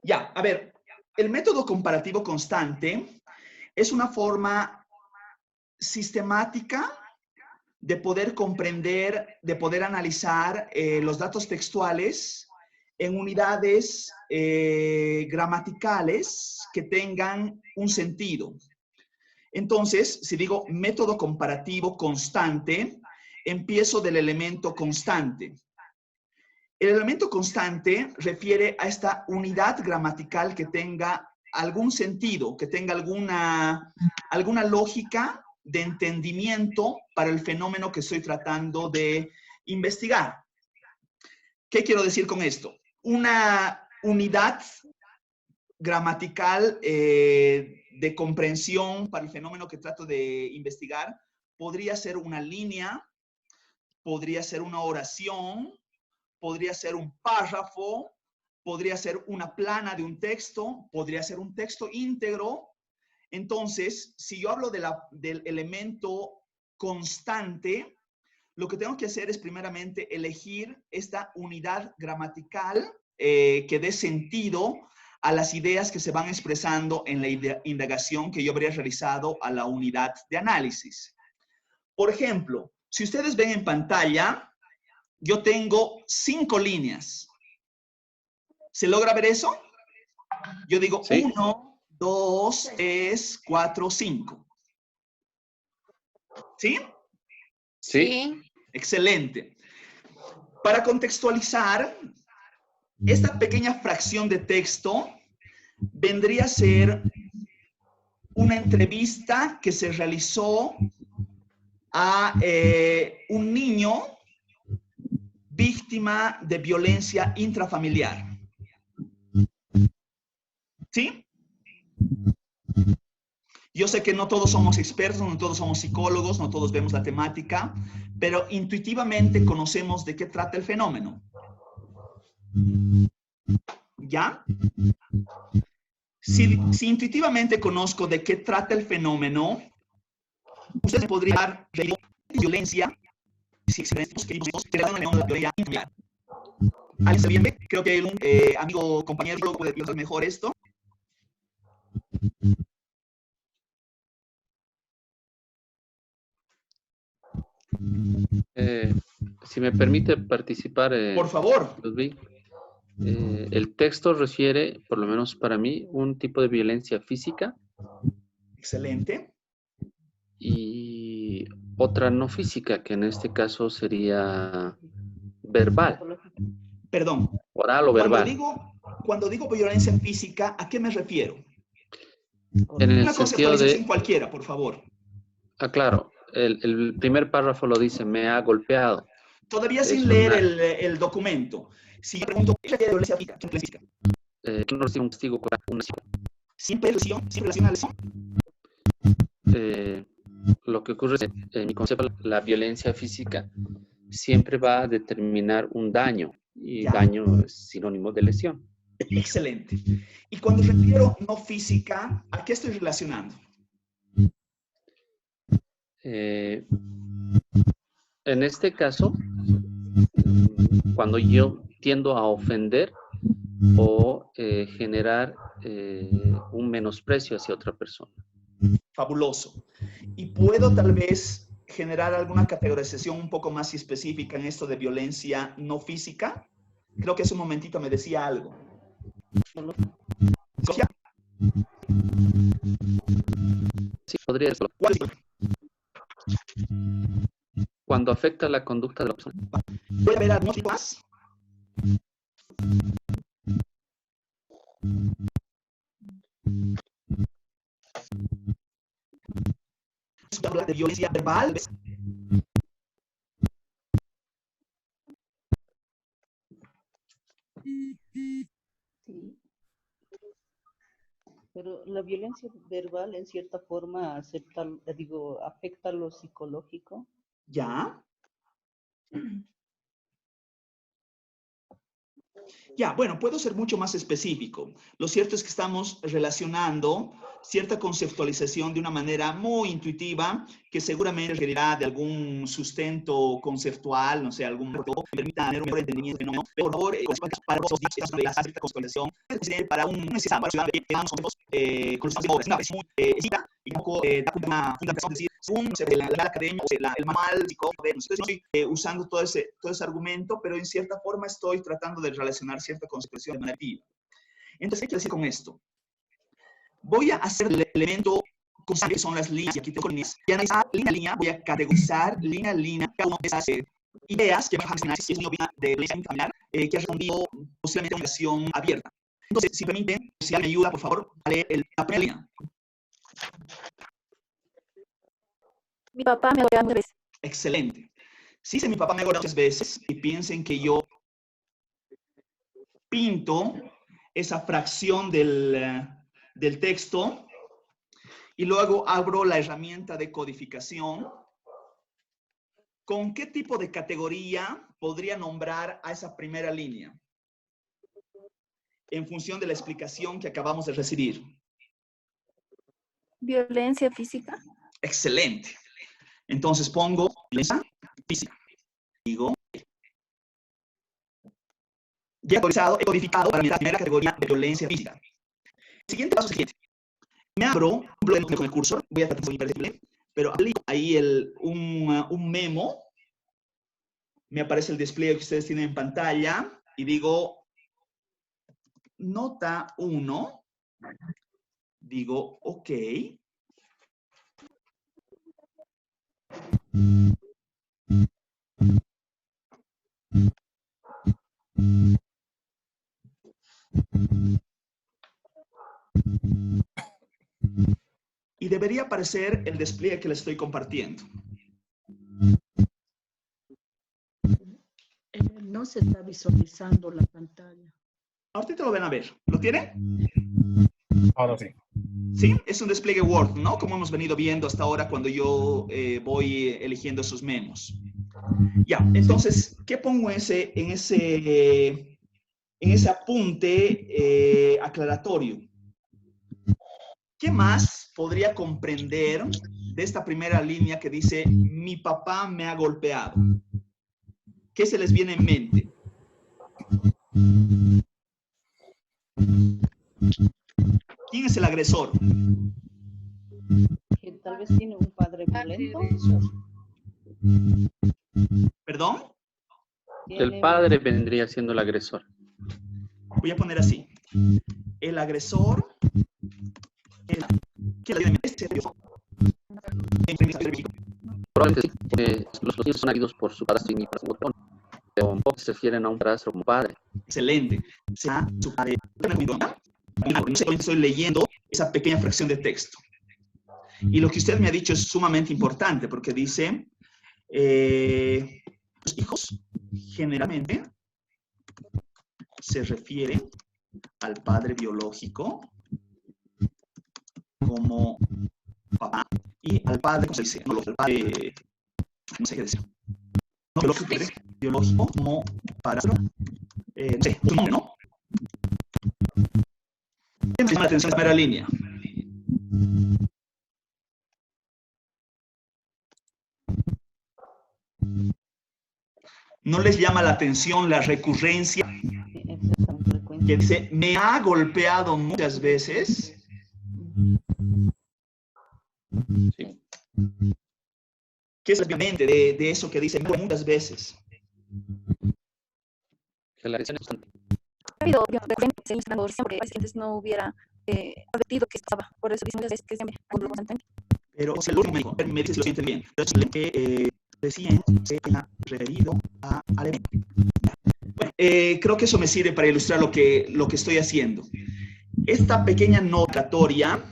Ya, a ver, el método comparativo constante es una forma sistemática de poder comprender, de poder analizar los datos textuales en unidades gramaticales que tengan un sentido. Entonces, si digo método comparativo constante, empiezo del elemento constante. El elemento constante refiere a esta unidad gramatical que tenga algún sentido, que tenga alguna lógica de entendimiento para el fenómeno que estoy tratando de investigar. ¿Qué quiero decir con esto? Una unidad gramatical de comprensión para el fenómeno que trato de investigar podría ser una línea, podría ser una oración, podría ser un párrafo, podría ser una plana de un texto, podría ser un texto íntegro. Entonces, si yo hablo del elemento constante, lo que tengo que hacer es primeramente elegir esta unidad gramatical que dé sentido a las ideas que se van expresando en la indagación que yo habría realizado a la unidad de análisis. Por ejemplo, si ustedes ven en pantalla, yo tengo 5 líneas. ¿Se logra ver eso? Yo digo 1, 2, 3, 4, 5. ¿Sí? Sí. Excelente. Para contextualizar, esta pequeña fracción de texto vendría a ser una entrevista que se realizó a un niño víctima de violencia intrafamiliar. ¿Sí? Yo sé que no todos somos expertos, no todos somos psicólogos, no todos vemos la temática, pero intuitivamente conocemos de qué trata el fenómeno. ¿Ya? Si intuitivamente conozco de qué trata el fenómeno, ustedes podrían dar violencia, si existen la violencia intrafamiliar. ¿Alguien se viene? Creo que un amigo, compañero puede explicar mejor esto. Si me permite participar, por favor. El texto refiere, por lo menos para mí, un tipo de violencia física. Excelente. Y otra no física, que en este caso sería verbal. Perdón. Oral o verbal. Cuando digo violencia física, ¿a qué me refiero? En el Una sentido conceptualización de... cualquiera, por favor. Ah, claro. El primer párrafo lo dice, me ha golpeado. Todavía sin leer el documento. Si yo pregunto, ¿qué es la violencia física? ¿Qué es física? ¿Quién no recibe un castigo con una lesión? ¿Siempre lesión? ¿Siempre lesión a lesión? Lo que ocurre es que, en mi concepto, la violencia física siempre va a determinar un daño. Y ya. Daño es sinónimo de lesión. Excelente. Y cuando refiero no física, ¿a qué estoy relacionando? En este caso, cuando yo tiendo a ofender o generar un menosprecio hacia otra persona. Fabuloso. Y puedo tal vez generar alguna categorización un poco más específica en esto de violencia no física. Creo que hace un momentito me decía algo. ¿Sofía? Sí, podría decirlo. Cuando afecta la conducta de la persona. ¿Puede haber algún tipo más? ¿Se habla de violencia verbal? Sí. Pero la violencia verbal en cierta forma afecta lo Ya, bueno, puedo ser mucho más específico. Lo cierto es que estamos relacionando cierta conceptualización de una manera muy intuitiva, que seguramente requerirá de algún sustento conceptual, no sé, algún método que permita tener un mejor entendimiento del fenómeno. Pero, por favor, para los días de la cierta conceptualización, para un ciudadano que dan conceptos con los obras, una vez muy cita y un poco da una fundación, es decir, según la academia, el manual psicólogo, entonces no estoy usando todo ese argumento, pero en cierta forma estoy tratando de relacionar cierta conceptualización de manera activa. Entonces, ¿qué quiero decir con esto? Voy a hacer el elemento constante que son las líneas, y aquí tengo líneas, y analizar línea a línea, voy a categorizar línea a línea cada una de esas ideas que me dejan mencionar si es una opinión de violencia familiar que ha respondido posiblemente a una relación abierta. Entonces, si permite, si alguien me ayuda, por favor, a leer la primera línea. Mi papá me golpea muchas veces. Excelente. Si dice mi papá me golpea muchas veces y piensen que yo pinto esa fracción del texto y luego abro la herramienta de codificación, ¿con qué tipo de categoría podría nombrar a esa primera línea? En función de la explicación que acabamos de recibir. Violencia física. Excelente. Entonces pongo violencia física. Digo, ya he codificado para mi primera categoría de violencia física. El siguiente paso es el siguiente. Me abro un blog con el cursor, voy a tratar de ser imperceptible, pero aplico ahí un memo, me aparece el despliegue que ustedes tienen en pantalla y digo, nota 1, digo, ok. Y debería aparecer el despliegue que les estoy compartiendo. No se está visualizando la pantalla. Ahorita lo van a ver. ¿Lo tienen? Ahora sí. Sí, es un despliegue Word, ¿no? Como hemos venido viendo hasta ahora cuando yo voy eligiendo esos memos. Ya, entonces, ¿qué pongo en ese apunte aclaratorio? ¿Qué más podría comprender de esta primera línea que dice, mi papá me ha golpeado? ¿Qué se les viene en mente? ¿Quién es el agresor? Que tal vez tiene un padre violento. ¿Perdón? El padre vendría siendo el agresor. Voy a poner así. El agresor... Probablemente sí, porque los niños son agredidos por su padrastro y por su patrón, pero un poco se refieren a un padrastro como padre. Excelente. Sea su padre. No sé, estoy leyendo esa pequeña fracción de texto. Y lo que usted me ha dicho es sumamente importante porque dice, los hijos generalmente se refieren al padre biológico como papá y al padre, ¿cómo se dice? No, al padre, no sé qué decir. No, biológico como padrastro. No sé, tu nombre, ¿no? ¿Qué me llama la atención la primera línea? ¿No les llama la atención la recurrencia que dice, me ha golpeado muchas veces? Sí. ¿Qué es obviamente de eso que dice muchas veces? Que la agresión es constante. Ha habido recurrentes instalando porque antes no hubiera advertido que estaba. Por eso dicen muchas veces que siempre con lo constante. Pero si el último me dice si lo sienten bien. Entonces, que recién se ha referido al evento. Bueno, creo que eso me sirve para ilustrar lo que estoy haciendo. Esta pequeña notatoria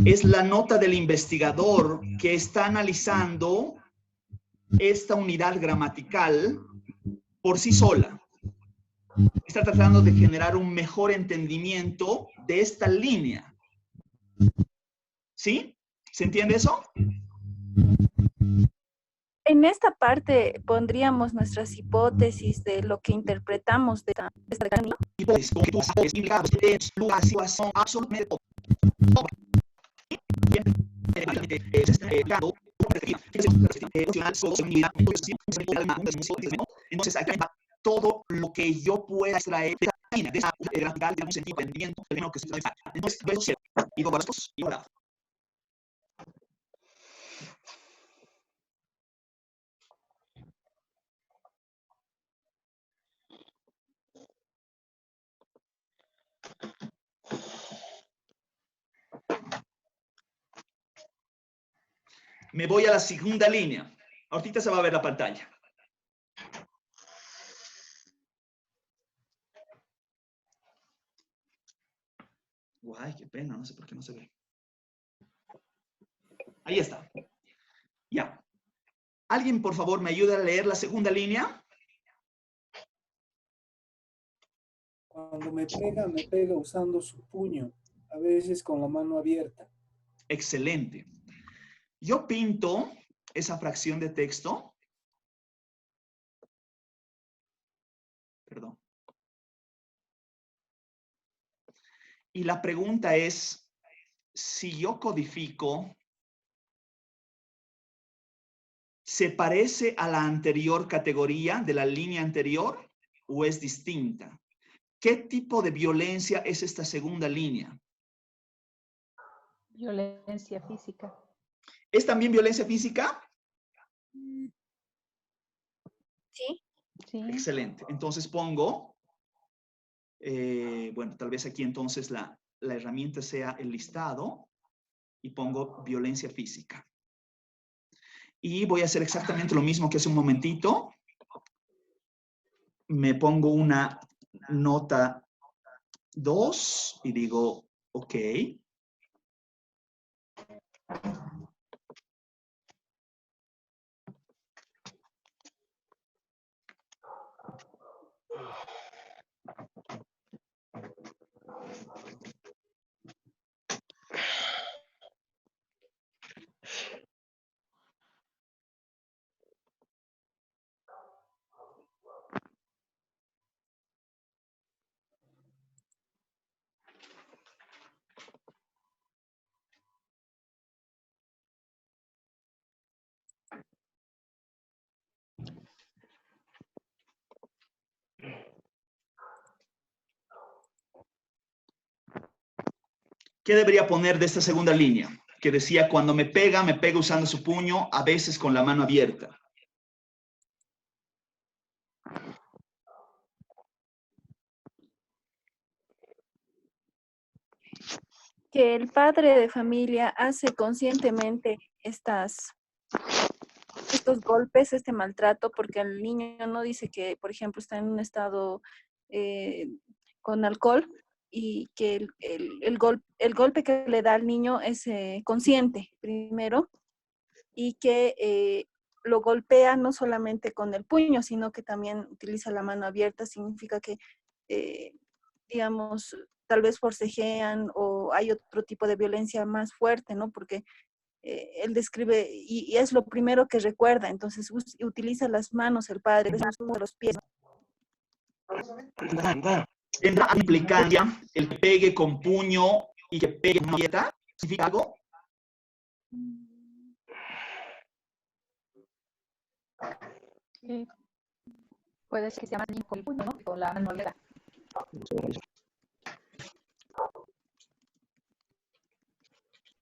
es la nota del investigador que está analizando esta unidad gramatical por sí sola. Está tratando de generar un mejor entendimiento de esta línea. ¿Sí? ¿Se entiende eso? En esta parte pondríamos nuestras hipótesis de lo que interpretamos de esta canción. Hipótesis, conclusiones, implicados, lugar, situación, absolutamente todo. Entonces, acá va todo lo que yo pueda extraer de esa línea, de esa grafía, de un sentido de entendimiento, del menos que estoy dando. Entonces, yo cierro. Y luego estos, y ahora. Me voy a la segunda línea. Ahorita se va a ver la pantalla. Guay, qué pena, no sé por qué no se ve. Ahí está. Ya. ¿Alguien, por favor, me ayuda a leer la segunda línea? Cuando me pega usando su puño, a veces con la mano abierta. Excelente. Yo pinto esa fracción de texto. Perdón. Y la pregunta es, si yo codifico, ¿se parece a la anterior categoría de la línea anterior o es distinta? ¿Qué tipo de violencia es esta segunda línea? Violencia física. ¿Es también violencia física? Sí. Sí. Excelente. Entonces pongo, bueno, tal vez aquí entonces la herramienta sea el listado y pongo violencia física. Y voy a hacer exactamente lo mismo que hace un momentito. Me pongo una nota 2 y digo, ok. ¿Qué debería poner de esta segunda línea? Que decía, cuando me pega usando su puño, a veces con la mano abierta. Que el padre de familia hace conscientemente estos golpes, este maltrato, porque el niño no dice que, por ejemplo, está en un estado con alcohol y que el golpe que le da al niño es consciente, primero, y que lo golpea no solamente con el puño, sino que también utiliza la mano abierta, significa que, digamos, tal vez forcejean o hay otro tipo de violencia más fuerte, ¿no? Porque él describe, y es lo primero que recuerda, entonces utiliza las manos el padre, usa los pies. ¿Tendrá implicancia el que pegue con puño y que pegue con abierta? ¿Significa algo? Puede ser que sea más limpio el puño, ¿no? Con la mano abierta.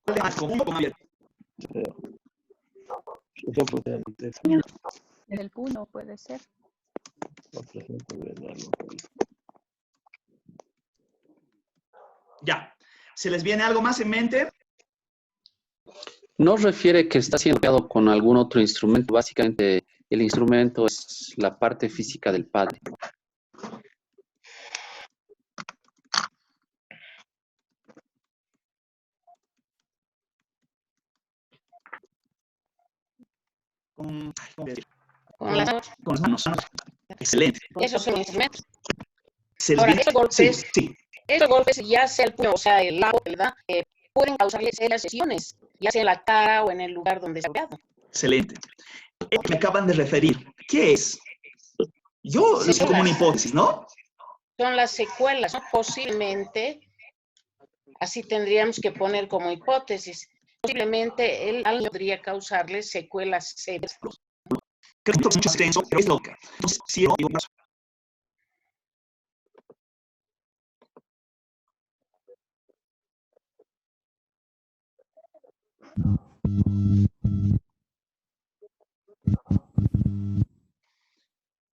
¿Cuál es más común o con abierta? En el puño puede ser. Ya. ¿Se les viene algo más en mente? No refiere que está siendo golpeado con algún otro instrumento. Básicamente, el instrumento es la parte física del padre. Con Con las manos. Excelente. Esos son instrumentos. ¿Se les Ahora, viene? estos golpes, Sí. estos golpes, ya sea el puño o sea el lado, ¿verdad? Pueden causarle las lesiones, ya sea en la cara o en el lugar donde se ha golpeado. Excelente. me acaban de referir, ¿qué es? Yo lo pongo como una hipótesis, ¿no? Son las secuelas, ¿no? Posiblemente, así tendríamos que poner como hipótesis, posiblemente el daño podría causarle secuelas severas. Creo que es mucho extenso, pero es lógica. Entonces, si no,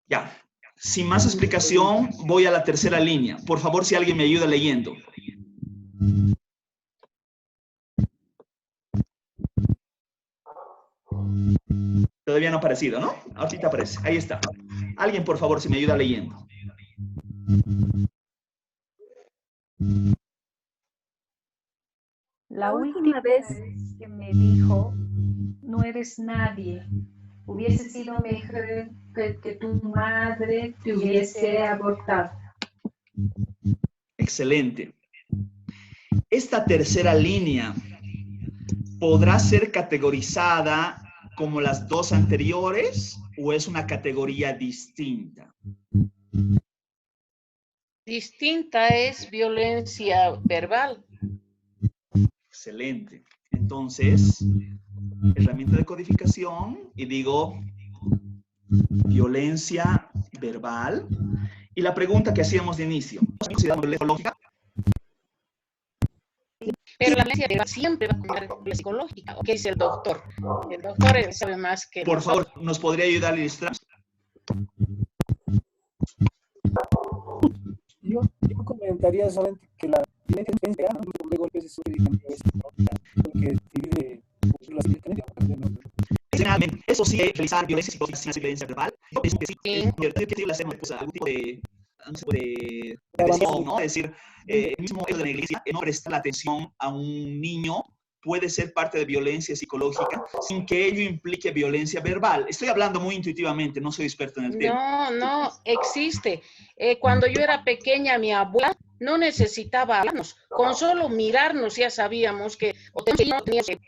ya, sin más explicación, voy a la tercera línea. Por favor, si alguien me ayuda leyendo. Todavía no ha aparecido, ¿no? Ahorita aparece. Ahí está. Alguien, por favor, si me ayuda leyendo. La última vez que me dijo, no eres nadie, hubiese sido mejor que tu madre te hubiese abortado. Excelente. Esta tercera línea podrá ser categorizada como las dos anteriores o es una categoría distinta. Distinta es violencia verbal. Excelente. Entonces, herramienta de codificación y digo violencia verbal. Y la pregunta que hacíamos de inicio, ¿consideramos violencia psicológica? Pero la violencia verbal siempre va a tener violencia psicológica. ¿O qué dice el doctor? El doctor sabe más que Por nosotros. favor, ¿nos podría ayudar a ilustrar? Yo comentaría solamente que la violencia de golpes es porque divide Generalmente, eso sí, realizar violencia psicológica sin hacer violencia verbal. Yo pienso que sí, que hacer algún tipo de agresión, ¿no? Es decir, el mismo hecho de la iglesia, no prestar la atención a un niño puede ser parte de violencia psicológica sin que ello implique violencia verbal. Estoy hablando muy intuitivamente, no soy experto en el tema. No, existe. Cuando yo era pequeña, mi abuela no necesitaba hablarnos. Con solo mirarnos ya sabíamos que o teníamos que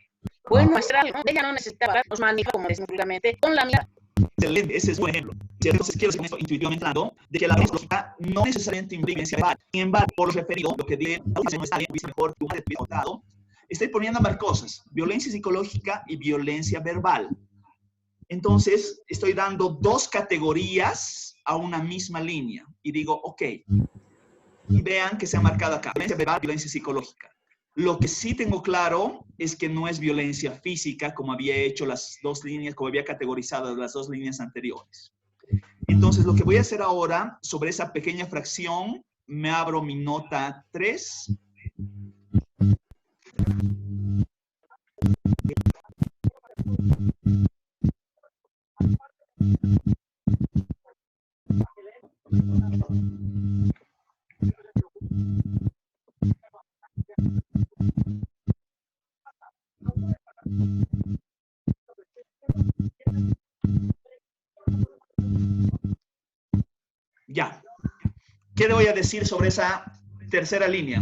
bueno, ella no necesitaba hablar, nos manejaba, como decimos vulgarmente, con la mirada. Excelente, ese es un buen ejemplo. Entonces, quiero decir intuitivamente hablando de que la violencia psicológica no necesariamente implica violencia verbal. Sin embargo, por lo referido, lo que dice no está bien, dice mejor, tu madre te hubiese cortado. Estoy poniendo ambas cosas, violencia psicológica y violencia verbal. Entonces, estoy dando dos categorías a una misma línea. Y digo, ok, y vean que se ha marcado acá, violencia verbal, violencia psicológica. Lo que sí tengo claro es que no es violencia física, como había hecho las dos líneas, como había categorizado las dos líneas anteriores. Entonces, lo que voy a hacer ahora, sobre esa pequeña fracción, me abro mi nota 3. Ya. ¿Qué le voy a decir sobre esa tercera línea?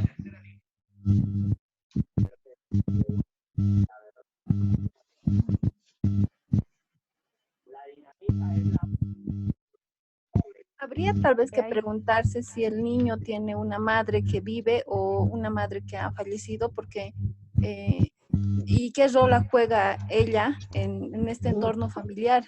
Habría tal vez que preguntarse si el niño tiene una madre que vive o una madre que ha fallecido, porque y qué rol juega ella en este entorno familiar.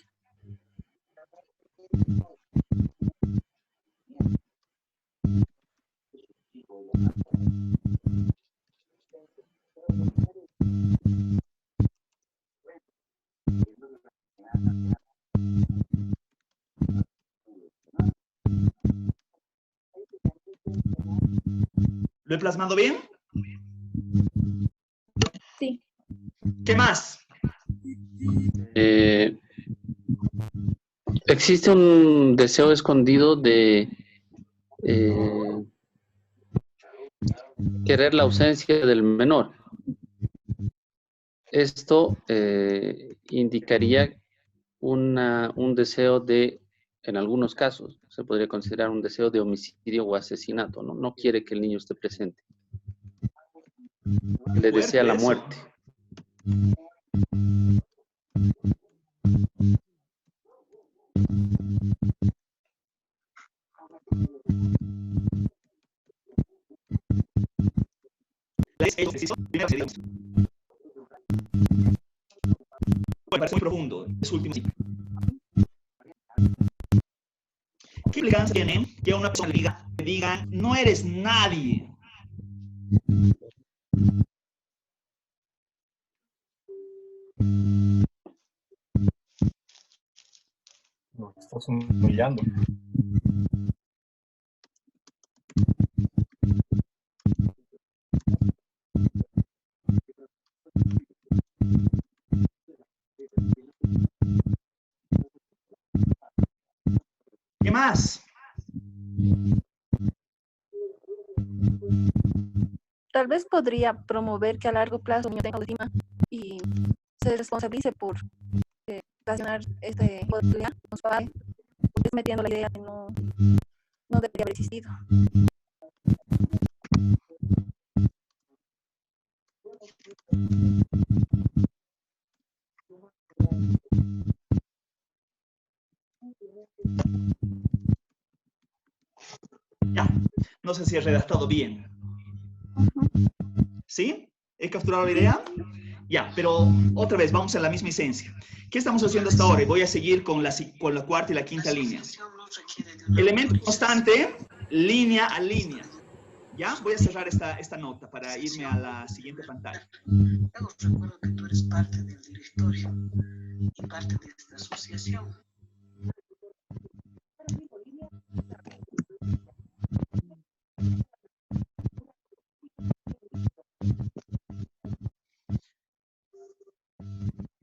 ¿Lo he plasmado bien? Sí. ¿Qué más? Existe un deseo escondido de querer la ausencia del menor. Esto indicaría un deseo de, en algunos casos, se podría considerar un deseo de homicidio o asesinato, ¿no? No quiere que el niño esté presente. Le desea la muerte. parece muy profundo, es último. ¿Qué implicancia tiene que a una persona le digan, no eres nadie? Lo estás humillando. ¿Qué más? Tal vez podría promover que a largo plazo el niño tenga autoestima y se responsabilice por ocasionar este problema con su padre, porque es metiendo la idea que no debería haber existido. Ya, no sé si he redactado bien. ¿Sí? ¿He capturado la idea? Ya, pero otra vez, vamos a la misma esencia. ¿Qué estamos haciendo hasta ahora? Voy a seguir con la cuarta y la quinta línea. Elemento constante, línea a línea. ¿Ya? Voy a cerrar esta nota para irme a la siguiente pantalla. Recuerdo que tú eres parte del directorio y parte de esta asociación.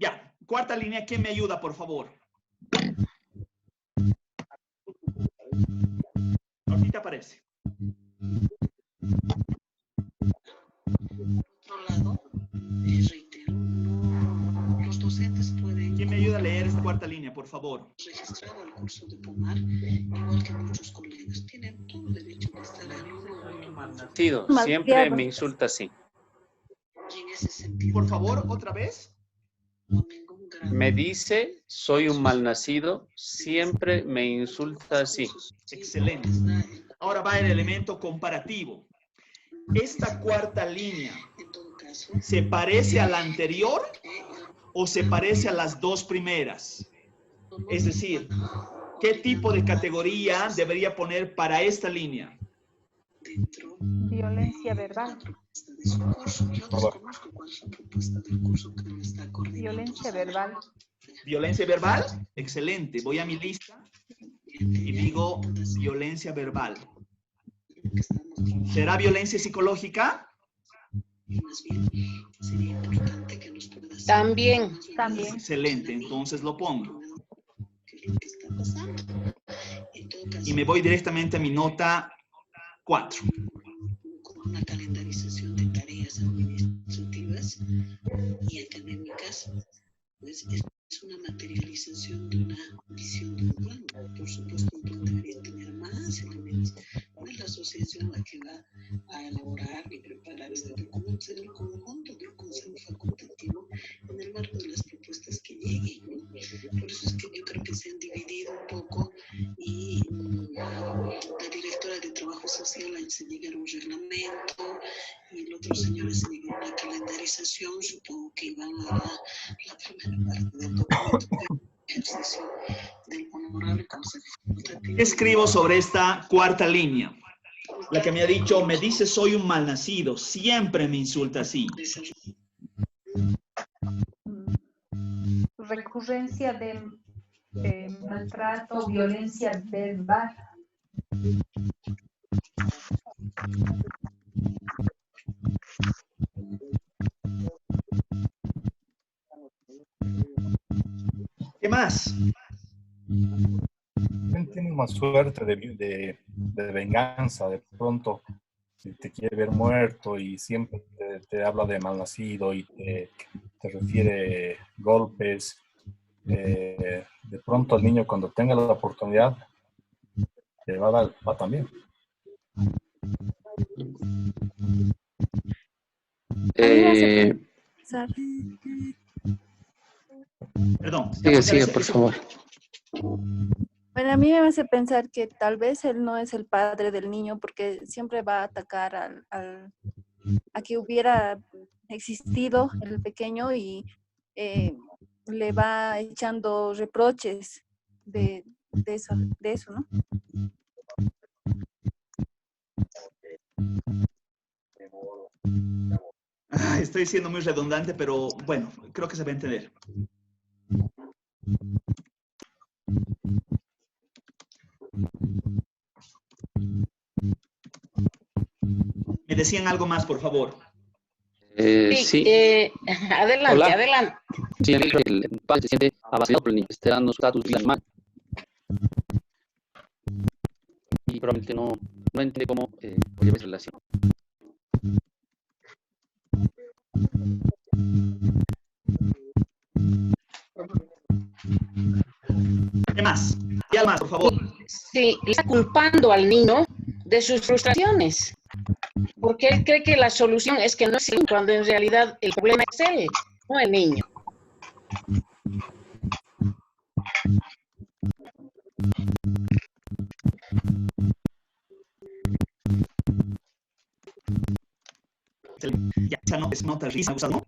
Ya, cuarta línea, ¿quién me ayuda, por favor? Ahorita aparece. Por otro lado, reitero, los docentes pueden... ¿Quién me ayuda a leer esta cuarta línea, por favor? Registrado al curso de POMAR, igual que muchos colegas, tienen todo derecho de estar Malnacido, siempre me insulta así. Y en ese sentido, por favor, otra vez. Me dice, soy un malnacido, siempre me insulta así. Excelente. Ahora va el elemento comparativo. Esta cuarta línea, ¿se parece a la anterior o se parece a las dos primeras? Es decir, ¿qué tipo de categoría debería poner para esta línea? Violencia verbal. Violencia verbal. ¿Violencia verbal? Excelente. Voy a mi lista y digo violencia verbal. ¿Será violencia psicológica? También. Excelente, entonces lo pongo. Y me voy directamente a mi nota 4. Con una calendarización de tareas administrativas y académicas, pues es una materialización de una visión de un plan. Por supuesto, un plan debería tener más elementos. No es la asociación la que va a elaborar y preparar este documento, sino el conjunto del consejo facultativo en el marco de las propuestas que lleguen, ¿no? Por eso es que yo creo que se han dividido un poco y la directora de trabajo social hace llegar un reglamento y el otro señor hace llegar una calendarización, supongo que van a la primera parte del documento de ejercicio del honorable consejo facultativo. ¿Qué escribo sobre esta cuarta línea? La que me ha dicho, me dice soy un malnacido, siempre me insulta así. Recurrencia de maltrato, violencia verbal. ¿Qué más? ¿Quién tiene más suerte de venganza? De pronto te quiere ver muerto y siempre te habla de malnacido y te refiere golpes. De pronto el niño cuando tenga la oportunidad te va a dar, va también. Perdón. Sigue, por favor. Bueno, a mí me hace pensar que tal vez él no es el padre del niño porque siempre va a atacar a que hubiera existido el pequeño y le va echando reproches de eso, ¿no? Estoy siendo muy redundante, pero bueno, creo que se va a entender. ¿Me decían algo más, por favor? Sí. Adelante, Hola. adelante. Sí, el padre se siente abandonado por el niño, está dando su estatus de animal. Y probablemente no entiende cómo llevar esa relación. ¿Qué más? ¿Y algo más, por favor? Sí, está culpando al niño de sus frustraciones, porque él cree que la solución es que no es él, cuando en realidad el problema es él, no el niño. Ya, esa no es nota risa, ¿no?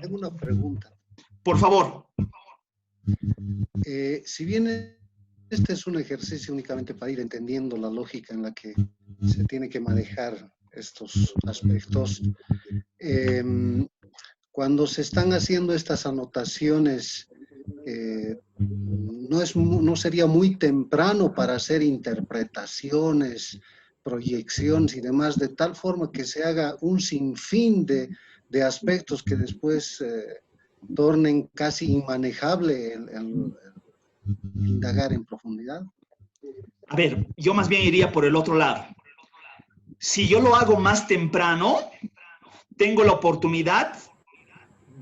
Tengo una pregunta. Por favor. Si bien este es un ejercicio únicamente para ir entendiendo la lógica en la que se tiene que manejar estos aspectos, cuando se están haciendo estas anotaciones, no sería muy temprano para hacer interpretaciones, proyecciones y demás, de tal forma que se haga un sinfín de aspectos que después tornen casi inmanejable el indagar en profundidad. A ver, yo más bien iría por el otro lado. Si yo lo hago más temprano, tengo la oportunidad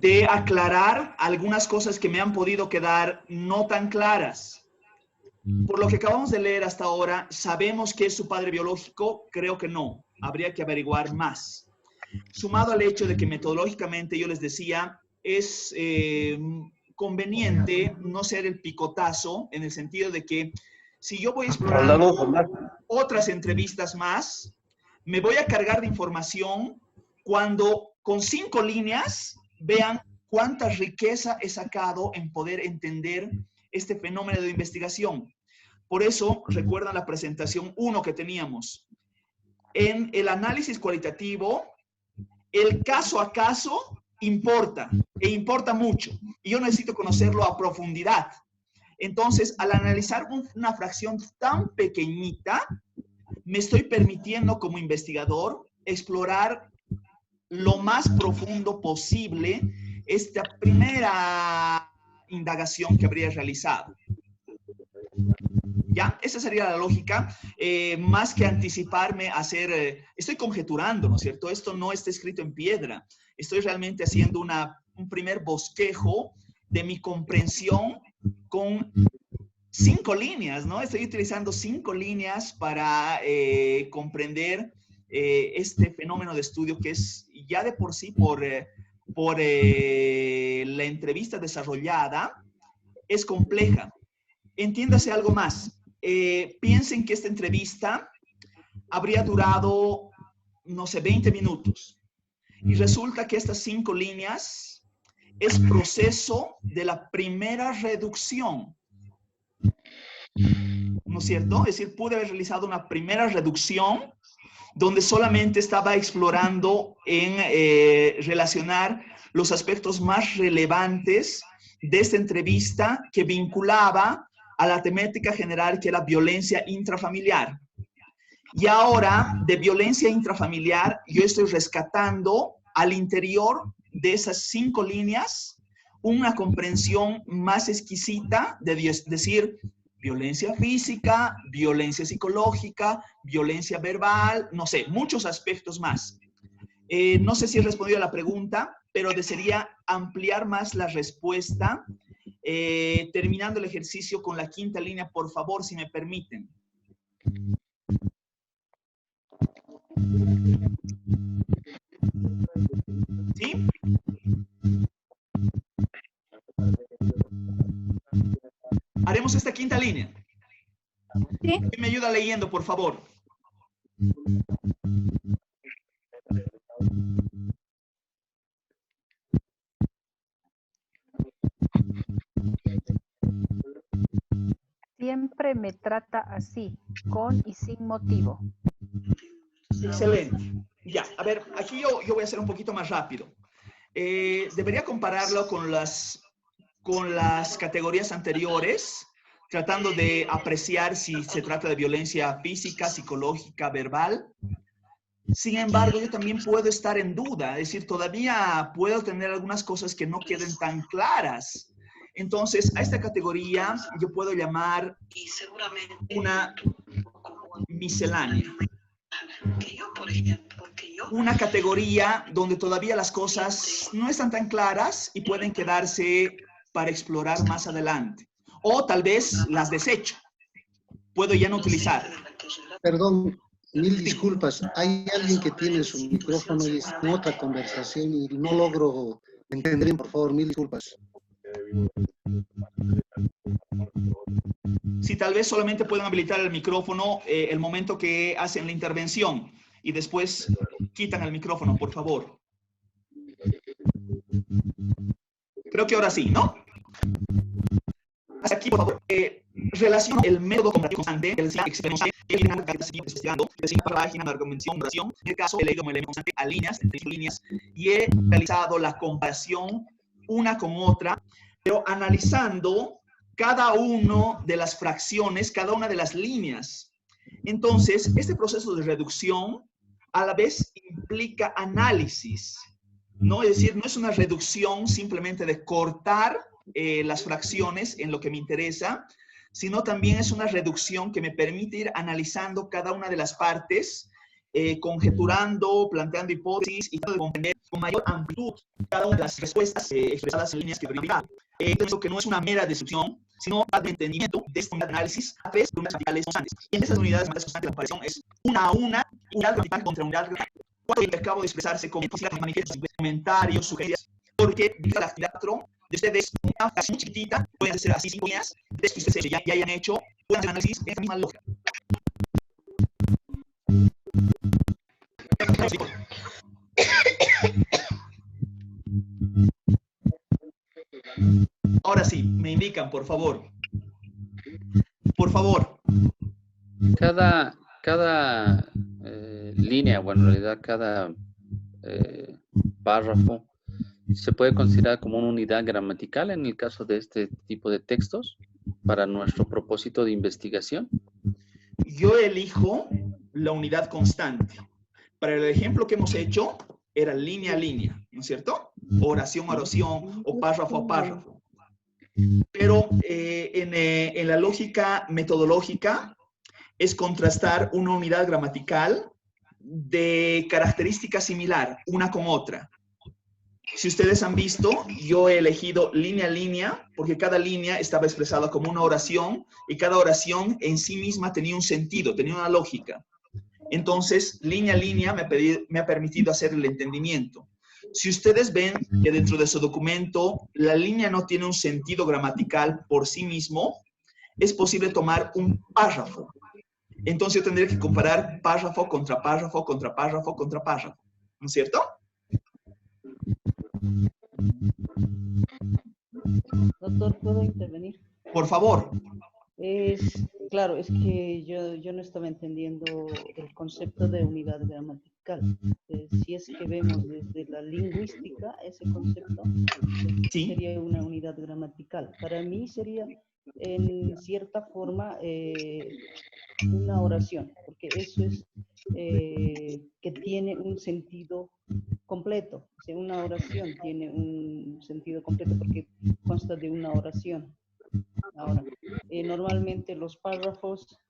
de aclarar algunas cosas que me han podido quedar no tan claras. Por lo que acabamos de leer hasta ahora, ¿sabemos que es su padre biológico? Creo que no. Habría que averiguar más. Sumado al hecho de que metodológicamente, yo les decía, es conveniente no ser el picotazo, en el sentido de que si yo voy explorando otras entrevistas más, me voy a cargar de información cuando con 5 líneas vean cuánta riqueza he sacado en poder entender este fenómeno de investigación. Por eso, recuerdan la presentación 1 que teníamos. En el análisis cualitativo, el caso a caso importa, e importa mucho. Y yo necesito conocerlo a profundidad. Entonces, al analizar una fracción tan pequeñita, me estoy permitiendo como investigador explorar lo más profundo posible esta primera indagación que habría realizado. ¿Ya? Esa sería la lógica, más que anticiparme a hacer, estoy conjeturando, ¿no es cierto? Esto no está escrito en piedra. Estoy realmente haciendo un primer bosquejo de mi comprensión con 5 líneas, ¿no? Estoy utilizando 5 líneas para comprender este fenómeno de estudio que es ya de por sí, por la entrevista desarrollada, es compleja. Entiéndase algo más. Piensen que esta entrevista habría durado, no sé, 20 minutos. Y resulta que estas 5 líneas es proceso de la primera reducción. ¿No es cierto? Es decir, pude haber realizado una primera reducción donde solamente estaba explorando en relacionar los aspectos más relevantes de esta entrevista que vinculaba a la temática general que era violencia intrafamiliar. Y ahora, de violencia intrafamiliar, yo estoy rescatando al interior de esas 5 líneas una comprensión más exquisita de decir violencia física, violencia psicológica, violencia verbal, no sé, muchos aspectos más. No sé si he respondido a la pregunta, pero desearía ampliar más la respuesta, terminando el ejercicio con la 5ª línea, por favor, si me permiten. ¿Sí? Haremos esta 5ª línea. ¿Sí? ¿Quién me ayuda leyendo, por favor? Siempre me trata así, con y sin motivo. Excelente. Ya, a ver, aquí yo voy a hacer un poquito más rápido. Debería compararlo con las categorías anteriores, tratando de apreciar si se trata de violencia física, psicológica, verbal. Sin embargo, yo también puedo estar en duda, es decir, todavía puedo tener algunas cosas que no queden tan claras. Entonces, a esta categoría yo puedo llamar una miscelánea. Una categoría donde todavía las cosas no están tan claras y pueden quedarse para explorar más adelante. O tal vez las desecho. Puedo ya no utilizar. Perdón, mil disculpas. Hay alguien que tiene su micrófono y está en otra conversación y no logro entender. Por favor, mil disculpas. Si tal vez solamente pueden habilitar el micrófono el momento que hacen la intervención y después quitan el micrófono, por favor. Creo que ahora sí, ¿no? Hasta aquí, por favor. Relaciona el método comparativo constante, el experimental, investigando, página de argumentación, oración. En el caso, he leído como elemento constante a líneas, entre líneas, y he realizado la comparación una con otra, pero analizando cada una de las fracciones, cada una de las líneas. Entonces, este proceso de reducción a la vez implica análisis, ¿no? Es decir, no es una reducción simplemente de cortar las fracciones en lo que me interesa, sino también es una reducción que me permite ir analizando cada una de las partes, conjeturando, planteando hipótesis y tratando de comprender con mayor amplitud cada una de las respuestas expresadas en líneas que prioridad. Pienso que no es una mera descripción, sino de entendimiento de este análisis a través de unidades gramaticales constantes. Y en estas unidades gramaticales constantes la comparación es una a una, unidad gramatical contra unidad gramatical. Cuando acabo de expresarse con manifiestos, comentarios, sugerencias, porque la actividad de ustedes, una frase muy chiquitita, pueden ser así 5 líneas, de que ustedes ya hayan hecho, pueden hacer análisis en esta misma lógica. Ahora sí, me indican, por favor. Por favor. Cada línea, bueno, en realidad cada párrafo se puede considerar como una unidad gramatical en el caso de este tipo de textos para nuestro propósito de investigación. Yo elijo la unidad constante. Para el ejemplo que hemos hecho, era línea a línea, ¿no es cierto? Oración a oración o párrafo a párrafo. Pero en la lógica metodológica es contrastar una unidad gramatical de característica similar, una con otra. Si ustedes han visto, yo he elegido línea a línea porque cada línea estaba expresada como una oración y cada oración en sí misma tenía un sentido, tenía una lógica. Entonces, línea a línea me ha permitido hacer el entendimiento. Si ustedes ven que dentro de su documento la línea no tiene un sentido gramatical por sí mismo, es posible tomar un párrafo. Entonces yo tendría que comparar párrafo contra párrafo contra párrafo contra párrafo. ¿No es cierto? Doctor, ¿puedo intervenir? Por favor. Claro, es que yo no estaba entendiendo el concepto de unidad gramatical. Si es que vemos desde la lingüística ese concepto, ¿sí? Sería una unidad gramatical. Para mí sería, en cierta forma, una oración, porque eso es que tiene un sentido completo. O sea, una oración tiene un sentido completo porque consta de una oración. Ahora, normalmente los párrafos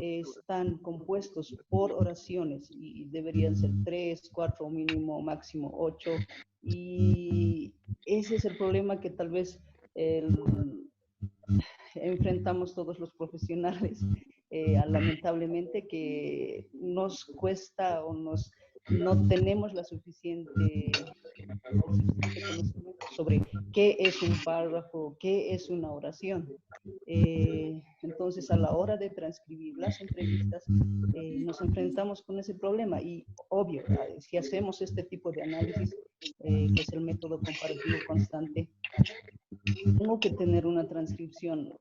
están compuestos por oraciones y deberían ser 3, 4, mínimo, máximo 8. Y ese es el problema que tal vez enfrentamos todos los profesionales, lamentablemente, que nos cuesta o no tenemos la suficiente conocimiento sobre qué es un párrafo, qué es una oración. Entonces, a la hora de transcribir las entrevistas, nos enfrentamos con ese problema. Y obvio, si hacemos este tipo de análisis, que es el método comparativo constante, tengo que tener una transcripción,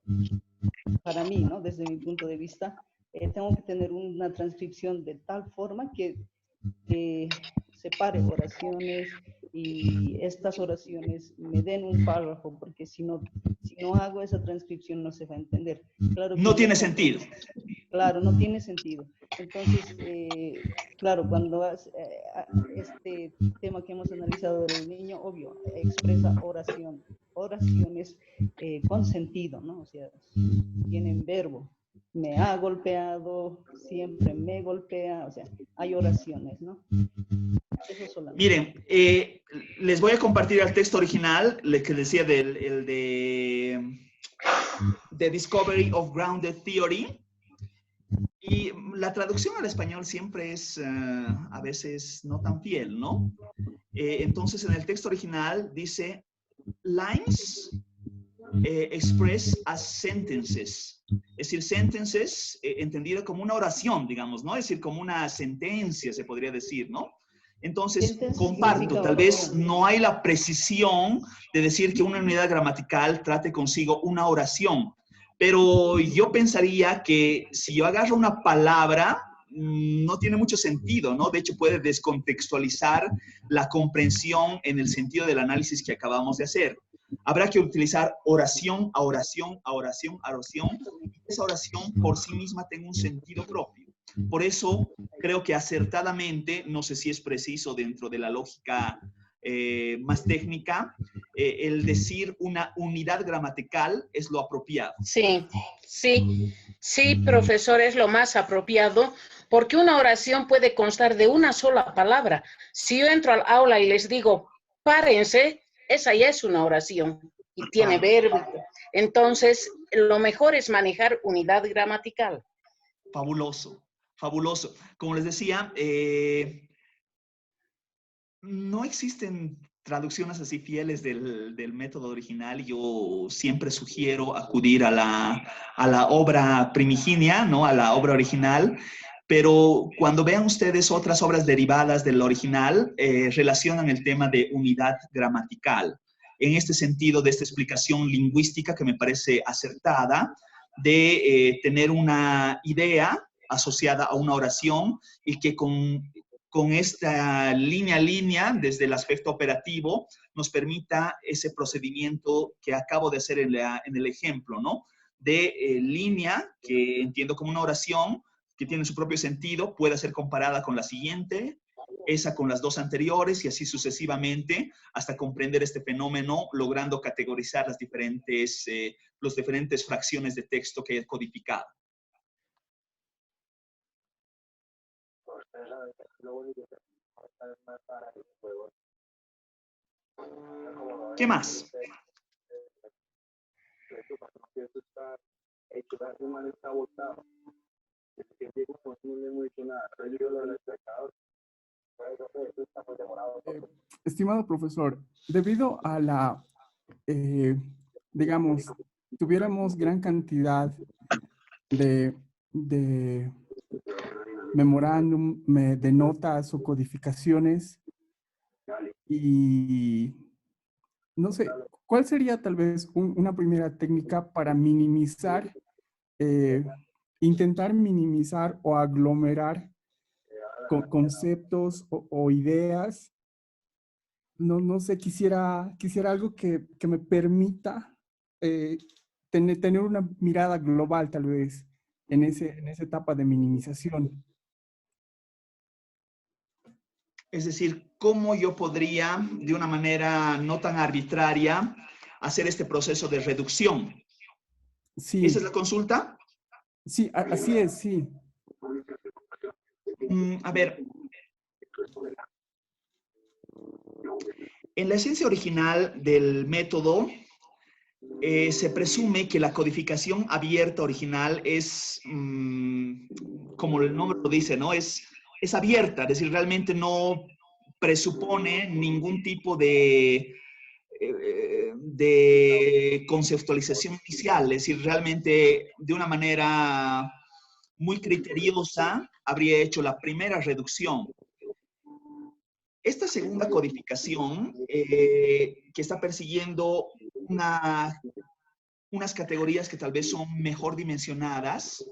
para mí, ¿no? Desde mi punto de vista, tengo que tener una transcripción de tal forma que separe oraciones y estas oraciones me den un párrafo, porque si no hago esa transcripción no se va a entender. Claro, no tiene sentido. Claro, no tiene sentido. Entonces, claro, cuando este tema que hemos analizado del niño, obvio, expresa oraciones con sentido, ¿no? O sea, tienen verbo. Me ha golpeado, siempre me golpea, o sea, hay oraciones, ¿no? Eso solamente. Miren, les voy a compartir el texto original, que decía de Discovery of Grounded Theory. Y la traducción al español siempre es a veces no tan fiel, ¿no? Entonces, en el texto original dice, lines express as sentences. Es decir, sentences entendido como una oración, digamos, ¿no? Es decir, como una sentencia, se podría decir, ¿no? Entonces, comparto, tal vez no hay la precisión de decir que una unidad gramatical trate consigo una oración, pero yo pensaría que si yo agarro una palabra, no tiene mucho sentido, ¿no? De hecho, puede descontextualizar la comprensión en el sentido del análisis que acabamos de hacer. Habrá que utilizar oración a oración, a oración, a oración. Esa oración por sí misma tiene un sentido propio. Por eso creo que acertadamente, no sé si es preciso dentro de la lógica más técnica, el decir una unidad gramatical es lo apropiado. Sí, sí, sí, profesor, es lo más apropiado, porque una oración puede constar de una sola palabra. Si yo entro al aula y les digo, párense, esa ya es una oración y tiene verbo. Entonces, lo mejor es manejar unidad gramatical. Fabuloso, fabuloso. Como les decía, no existen traducciones así fieles del método original. Yo siempre sugiero acudir a la obra primigenia, ¿no? A la obra original. Pero cuando vean ustedes otras obras derivadas del original, relacionan el tema de unidad gramatical. En este sentido, de esta explicación lingüística que me parece acertada, de tener una idea asociada a una oración y que con esta línea a línea, desde el aspecto operativo, nos permita ese procedimiento que acabo de hacer en el ejemplo, ¿no? De línea, que entiendo como una oración, que tiene su propio sentido, puede ser comparada con la siguiente, esa con las dos anteriores y así sucesivamente, hasta comprender este fenómeno, logrando categorizar las diferentes fracciones de texto que he codificado. ¿Qué más? Estimado profesor, debido a la, digamos, tuviéramos gran cantidad de memorándum, de notas o codificaciones y no sé, ¿cuál sería tal vez una primera técnica para minimizar, intentar minimizar o aglomerar conceptos o ideas? No sé, quisiera algo que me permita tener una mirada global tal vez en esa etapa de minimización. Es decir, ¿cómo yo podría, de una manera no tan arbitraria, hacer este proceso de reducción? Sí. ¿Esa es la consulta? Sí, así es, sí. A ver. En la esencia original del método, se presume que la codificación abierta original es, como el nombre lo dice, ¿no? Es abierta, es decir, realmente no presupone ningún tipo de de conceptualización inicial, es decir, realmente de una manera muy criteriosa habría hecho la primera reducción. Esta segunda codificación, que está persiguiendo unas categorías que tal vez son mejor dimensionadas,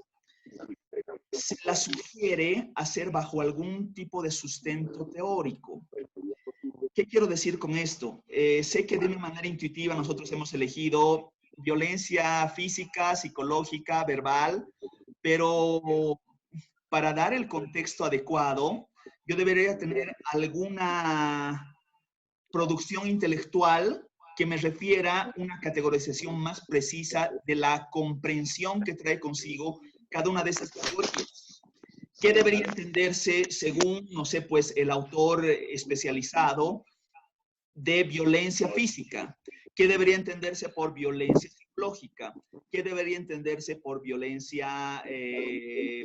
se la sugiere hacer bajo algún tipo de sustento teórico. ¿Qué quiero decir con esto? Sé que de una manera intuitiva nosotros hemos elegido violencia física, psicológica, verbal, pero para dar el contexto adecuado, yo debería tener alguna producción intelectual que me refiera a una categorización más precisa de la comprensión que trae consigo cada una de esas categorías. ¿Qué debería entenderse según, no sé, pues el autor especializado de violencia física? ¿Qué debería entenderse por violencia psicológica? ¿Qué debería entenderse por violencia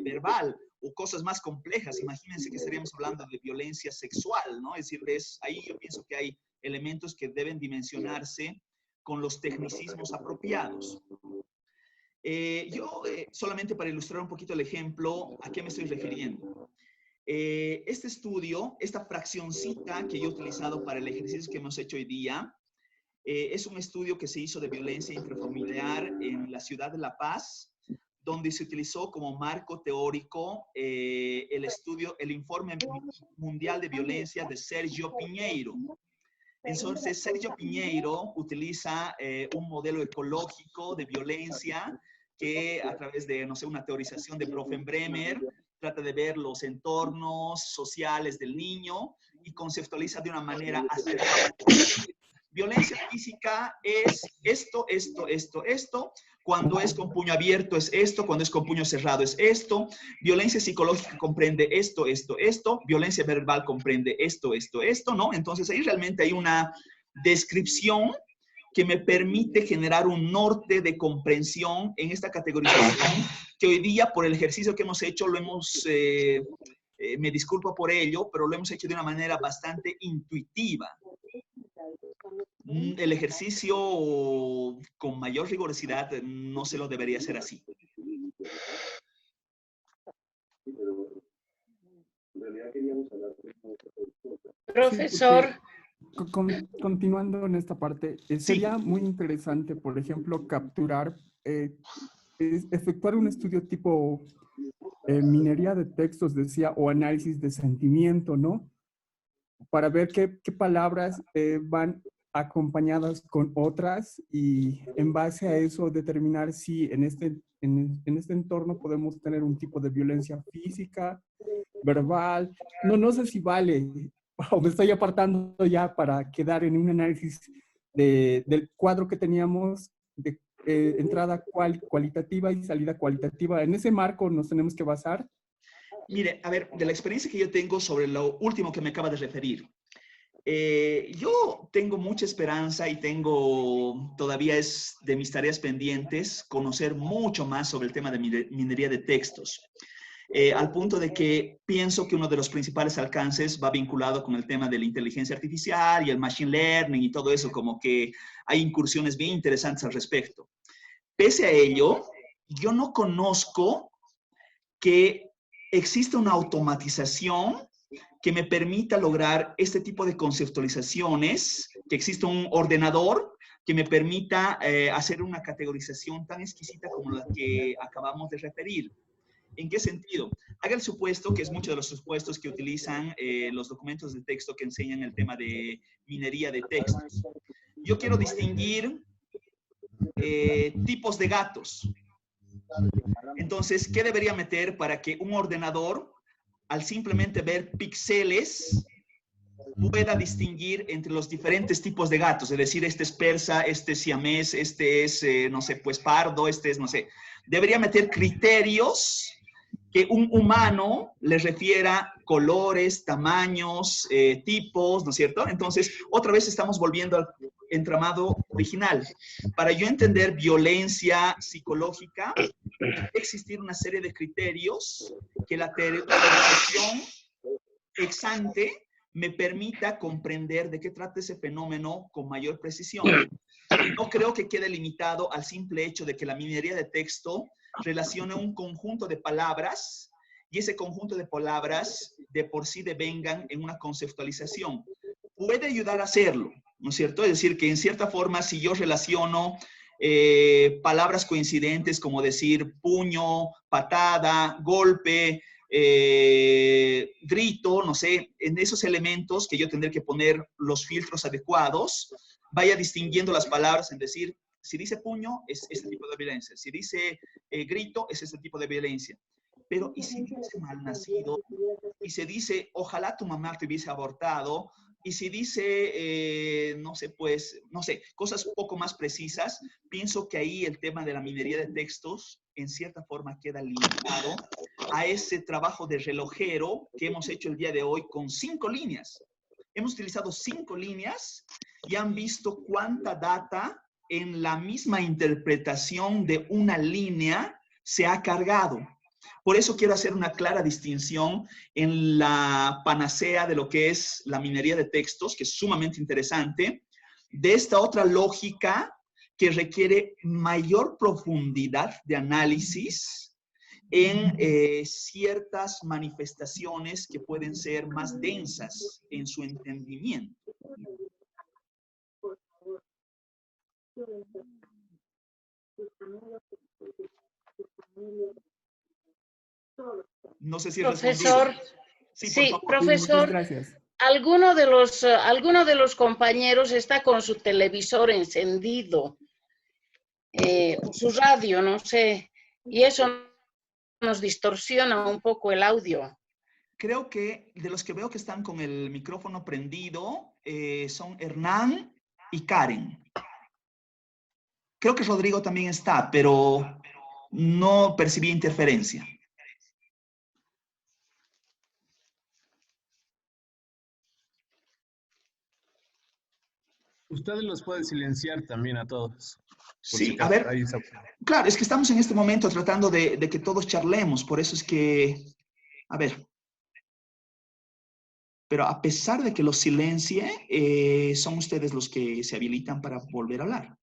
verbal? O cosas más complejas. Imagínense que estaríamos hablando de violencia sexual, ¿no? Es decir, ahí yo pienso que hay elementos que deben dimensionarse con los tecnicismos apropiados. Solamente para ilustrar un poquito el ejemplo, ¿a qué me estoy refiriendo? Este estudio, esta fraccioncita que yo he utilizado para el ejercicio que hemos hecho hoy día, es un estudio que se hizo de violencia intrafamiliar en la ciudad de La Paz, donde se utilizó como marco teórico el informe mundial de violencia de Sergio Piñeiro. Entonces, Sergio Piñeiro utiliza un modelo ecológico de violencia que a través de, no sé, una teorización de Bronfenbrenner, trata de ver los entornos sociales del niño y conceptualiza de una manera acertada. Violencia física es esto. Cuando es con puño abierto es esto. Cuando es con puño cerrado es esto. Violencia psicológica comprende esto. Violencia verbal comprende esto, ¿no? Entonces ahí realmente hay una descripción que me permite generar un norte de comprensión en esta categorización que hoy día, por el ejercicio que hemos hecho, lo hemos, me disculpo por ello, pero lo hemos hecho de una manera bastante intuitiva. El ejercicio con mayor rigurosidad no se lo debería hacer así. Profesor. Continuando en esta parte, sería muy interesante, por ejemplo, capturar, efectuar un estudio tipo minería de textos, decía, o análisis de sentimiento, ¿no? Para ver qué palabras van acompañadas con otras y en base a eso determinar si en este entorno podemos tener un tipo de violencia física, verbal. No sé si vale, o me estoy apartando ya para quedar en un análisis del cuadro que teníamos de entrada cualitativa y salida cualitativa. ¿En ese marco nos tenemos que basar? Mire, a ver, de la experiencia que yo tengo sobre lo último que me acaba de referir, yo tengo mucha esperanza y todavía es de mis tareas pendientes, conocer mucho más sobre el tema de minería de textos. Al punto de que pienso que uno de los principales alcances va vinculado con el tema de la inteligencia artificial y el machine learning y todo eso, como que hay incursiones bien interesantes al respecto. Pese a ello, yo no conozco que exista una automatización que me permita lograr este tipo de conceptualizaciones, que exista un ordenador que me permita hacer una categorización tan exquisita como la que acabamos de referir. ¿En qué sentido? Haga el supuesto, que es muchos de los supuestos que utilizan los documentos de texto que enseñan el tema de minería de textos. Yo quiero distinguir tipos de gatos. Entonces, ¿qué debería meter para que un ordenador, al simplemente ver píxeles, pueda distinguir entre los diferentes tipos de gatos? Es decir, este es persa, este es siamés, este es, no sé, pues pardo, este es, no sé. Debería meter criterios que un humano le refiera colores, tamaños, tipos, ¿no es cierto? Entonces, otra vez estamos volviendo al entramado original. Para yo entender violencia psicológica, debe existir una serie de criterios que la teorización ex ante me permita comprender de qué trata ese fenómeno con mayor precisión. No creo que quede limitado al simple hecho de que la minería de texto relacione un conjunto de palabras y ese conjunto de palabras de por sí devengan en una conceptualización. Puede ayudar a hacerlo, ¿no es cierto? Es decir, que en cierta forma, si yo relaciono palabras coincidentes como decir puño, patada, golpe, grito, no sé, en esos elementos que yo tendré que poner los filtros adecuados, vaya distinguiendo las palabras en decir, si dice puño, es este tipo de violencia. Si dice grito, es este tipo de violencia. Pero, ¿y si dice malnacido? Y se dice, ojalá tu mamá te hubiese abortado. Y si dice, no sé, pues, no sé, cosas un poco más precisas, pienso que ahí el tema de la minería de textos, en cierta forma, queda limitado a ese trabajo de relojero que hemos hecho el día de hoy con 5 líneas. Hemos utilizado 5 líneas y han visto cuánta data en la misma interpretación de una línea se ha cargado. Por eso quiero hacer una clara distinción en la panacea de lo que es la minería de textos, que es sumamente interesante, de esta otra lógica que requiere mayor profundidad de análisis en ciertas manifestaciones que pueden ser más densas en su entendimiento. No sé si profesor, sí, profesor, gracias. alguno de los compañeros está con su televisor encendido, su radio, no sé, y eso nos distorsiona un poco el audio. Creo que de los que veo que están con el micrófono prendido son Hernán y Karen. Creo que Rodrigo también está, pero no percibí interferencia. Ustedes los pueden silenciar también a todos. Sí, a ver, claro, es que estamos en este momento tratando de que todos charlemos, por eso es que, a ver, pero a pesar de que los silencie, son ustedes los que se habilitan para volver a hablar.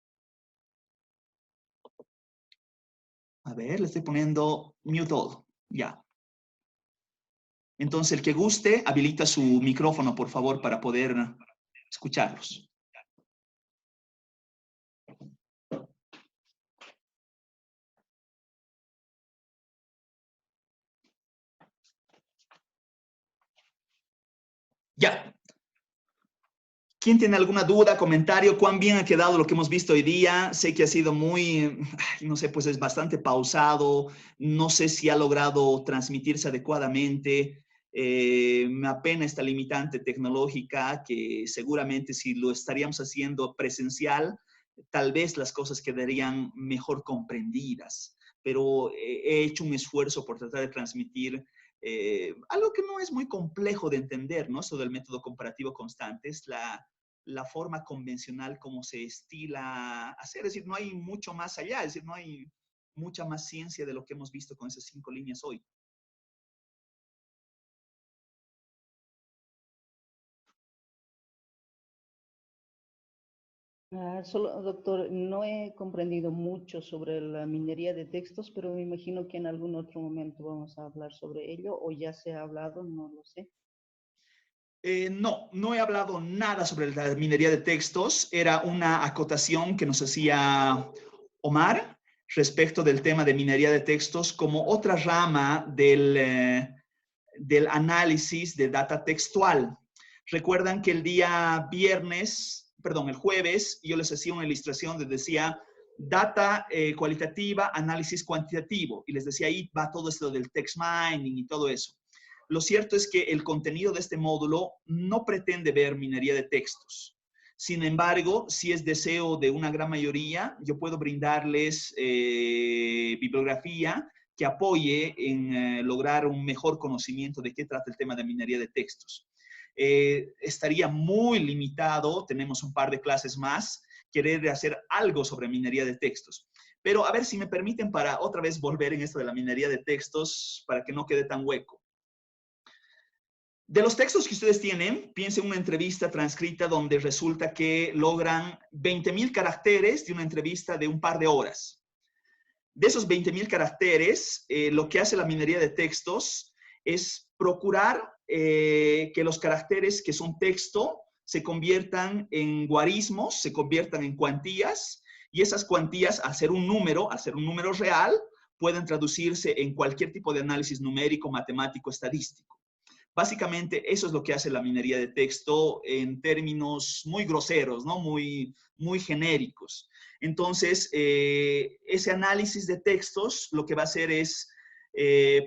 A ver, le estoy poniendo mute all, ya. Entonces, el que guste, habilita su micrófono, por favor, para poder escucharlos. Ya. ¿Quién tiene alguna duda, comentario? ¿Cuán bien ha quedado lo que hemos visto hoy día? Sé que ha sido muy, no sé, pues es bastante pausado. No sé si ha logrado transmitirse adecuadamente. Me apena esta limitante tecnológica que seguramente si lo estaríamos haciendo presencial, tal vez las cosas quedarían mejor comprendidas. Pero he hecho un esfuerzo por tratar de transmitir algo que no es muy complejo de entender, ¿no? Eso del método comparativo constante es la forma convencional como se estila hacer. Es decir, no hay mucho más allá, es decir, no hay mucha más ciencia de lo que hemos visto con esas 5 líneas hoy. Solo, doctor, no he comprendido mucho sobre la minería de textos, pero me imagino que en algún otro momento vamos a hablar sobre ello, o ya se ha hablado, no lo sé. No he hablado nada sobre la minería de textos. Era una acotación que nos hacía Omar respecto del tema de minería de textos como otra rama del análisis de data textual. Recuerdan que el jueves, yo les hacía una ilustración donde decía data cualitativa, análisis cuantitativo. Y les decía, ahí va todo esto del text mining y todo eso. Lo cierto es que el contenido de este módulo no pretende ver minería de textos. Sin embargo, si es deseo de una gran mayoría, yo puedo brindarles bibliografía que apoye en lograr un mejor conocimiento de qué trata el tema de minería de textos. Estaría muy limitado, tenemos un par de clases más, querer hacer algo sobre minería de textos. Pero a ver si me permiten para otra vez volver en esto de la minería de textos para que no quede tan hueco. De los textos que ustedes tienen, piensen en una entrevista transcrita donde resulta que logran 20.000 caracteres de una entrevista de un par de horas. De esos 20.000 caracteres, lo que hace la minería de textos es procurar que los caracteres que son texto se conviertan en guarismos, se conviertan en cuantías, y esas cuantías, al ser un número real, pueden traducirse en cualquier tipo de análisis numérico, matemático, estadístico. Básicamente, eso es lo que hace la minería de texto en términos muy groseros, ¿no? Muy genéricos. Entonces, ese análisis de textos lo que va a hacer es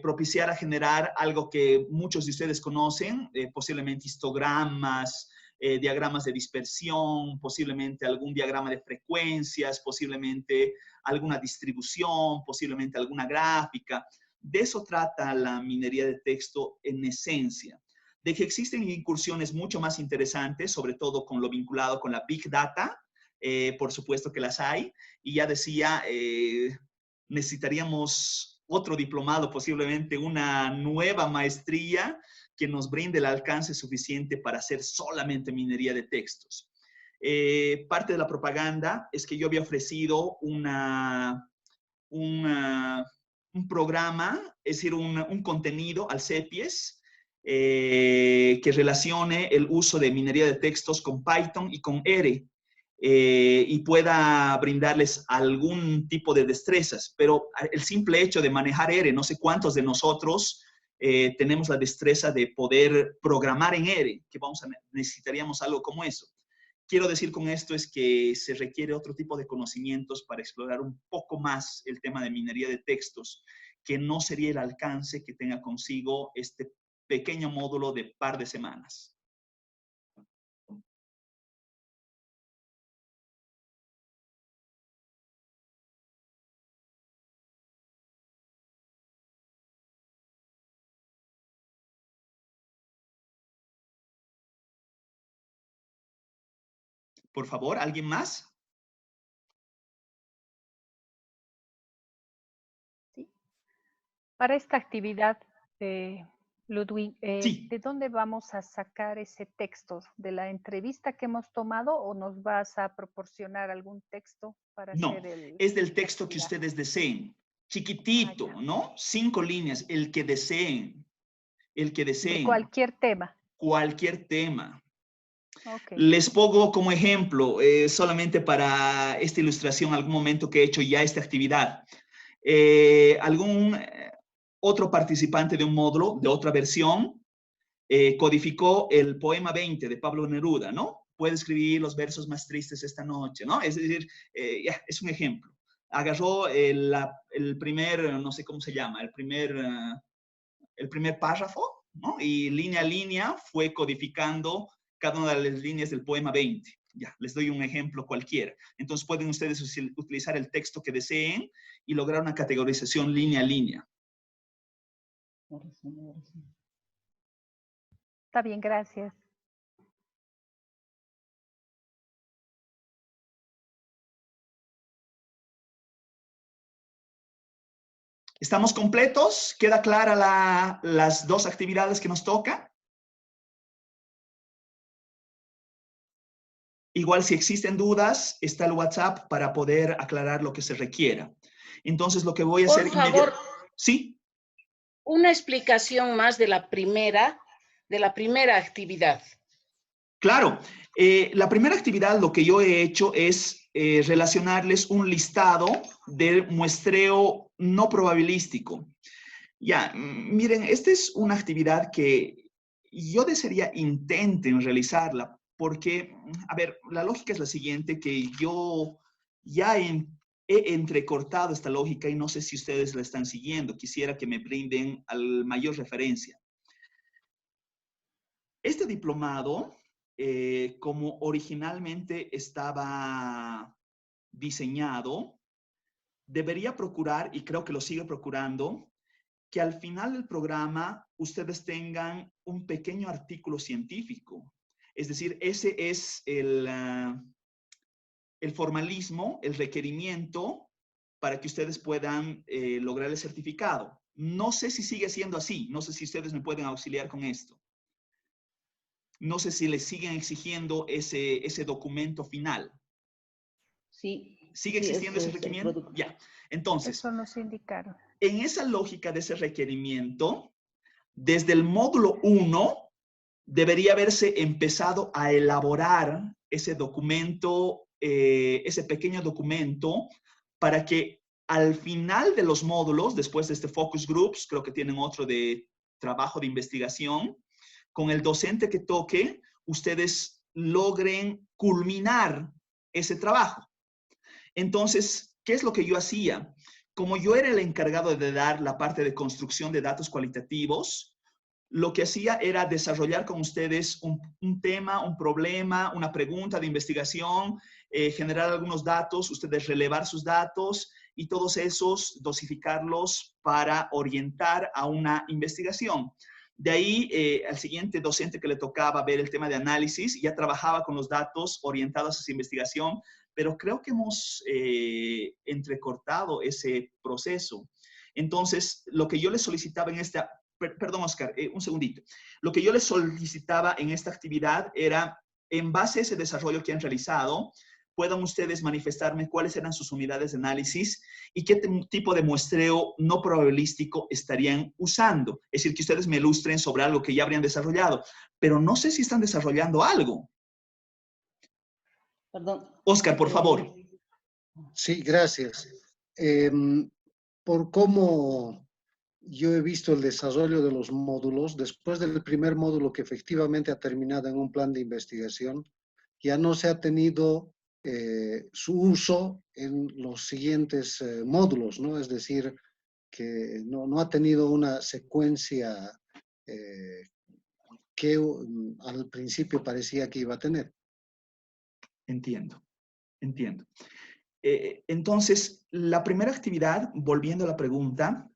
propiciar a generar algo que muchos de ustedes conocen, posiblemente histogramas, diagramas de dispersión, posiblemente algún diagrama de frecuencias, posiblemente alguna distribución, posiblemente alguna gráfica. De eso trata la minería de texto en esencia. De que existen incursiones mucho más interesantes, sobre todo con lo vinculado con la Big Data, por supuesto que las hay, y ya decía, necesitaríamos otro diplomado, posiblemente una nueva maestría que nos brinde el alcance suficiente para hacer solamente minería de textos. Parte de la propaganda es que yo había ofrecido un programa, es decir, un contenido al CEPIES que relacione el uso de minería de textos con Python y con R y pueda brindarles algún tipo de destrezas. Pero el simple hecho de manejar R, no sé cuántos de nosotros tenemos la destreza de poder programar en R, que necesitaríamos algo como eso. Quiero decir con esto es que se requiere otro tipo de conocimientos para explorar un poco más el tema de minería de textos, que no sería el alcance que tenga consigo este pequeño módulo de par de semanas. Por favor, ¿alguien más? Sí. Para esta actividad, Ludwig, Sí. ¿de dónde vamos a sacar ese texto? ¿De la entrevista que hemos tomado o nos vas a proporcionar algún texto para No, hacer el... es del texto que ustedes deseen. Chiquitito, ¿no? 5 líneas, el que deseen. El que deseen. De cualquier tema. Cualquier tema. Okay. Les pongo como ejemplo, solamente para esta ilustración, algún momento que he hecho ya esta actividad. Algún otro participante de un módulo, de otra versión, codificó el poema 20 de Pablo Neruda, ¿no? Puede escribir los versos más tristes esta noche, ¿no? Es decir, ya, es un ejemplo. Agarró el primer, no sé cómo se llama, el primer párrafo, ¿no? Y línea a línea fue codificando cada una de las líneas del poema 20. Ya, les doy un ejemplo cualquiera. Entonces pueden ustedes utilizar el texto que deseen y lograr una categorización línea a línea. Está bien, gracias. ¿Estamos completos? ¿Queda clara las dos actividades que nos tocan? Igual si existen dudas, está el WhatsApp para poder aclarar lo que se requiera. Entonces lo que voy a hacer... Por favor. Sí. Una explicación más de la primera actividad. Claro. La primera actividad, lo que yo he hecho es relacionarles un listado de muestreo no probabilístico. Ya, miren, esta es una actividad que yo desearía intenten realizarla, porque, a ver, la lógica es la siguiente, que yo ya he entrecortado esta lógica y no sé si ustedes la están siguiendo. Quisiera que me brinden mayor referencia. Este diplomado, como originalmente estaba diseñado, debería procurar, y creo que lo sigue procurando, que al final del programa ustedes tengan un pequeño artículo científico. Es decir, ese es el formalismo, el requerimiento para que ustedes puedan lograr el certificado. No sé si sigue siendo así, no sé si ustedes me pueden auxiliar con esto. No sé si le siguen exigiendo ese documento final. Sí. ¿Sigue existiendo ese requerimiento? Ya. Entonces, Eso nos indicaron. en esa lógica de ese requerimiento, desde el módulo 1, debería haberse empezado a elaborar ese documento, ese pequeño documento, para que al final de los módulos, después de este focus groups, creo que tienen otro de trabajo de investigación, con el docente que toque, ustedes logren culminar ese trabajo. Entonces, ¿qué es lo que yo hacía? Como yo era el encargado de dar la parte de construcción de datos cualitativos, lo que hacía era desarrollar con ustedes un tema, un problema, una pregunta de investigación, generar algunos datos, ustedes relevar sus datos y todos esos dosificarlos para orientar a una investigación. De ahí, al siguiente docente que le tocaba ver el tema de análisis, ya trabajaba con los datos orientados a esa investigación, pero creo que hemos entrecortado ese proceso. Entonces, lo que yo les solicitaba en esta... Perdón, Oscar, un segundito. Lo que yo les solicitaba en esta actividad era, en base a ese desarrollo que han realizado, puedan ustedes manifestarme cuáles eran sus unidades de análisis y qué tipo de muestreo no probabilístico estarían usando. Es decir, que ustedes me ilustren sobre algo que ya habrían desarrollado, pero no sé si están desarrollando algo. Perdón. Oscar, por favor. Sí, gracias. Por cómo yo he visto el desarrollo de los módulos, después del primer módulo que efectivamente ha terminado en un plan de investigación, ya no se ha tenido su uso en los siguientes módulos, ¿no? Es decir, que no ha tenido una secuencia que al principio parecía que iba a tener. Entiendo, entiendo. Entonces, la primera actividad, volviendo a la pregunta,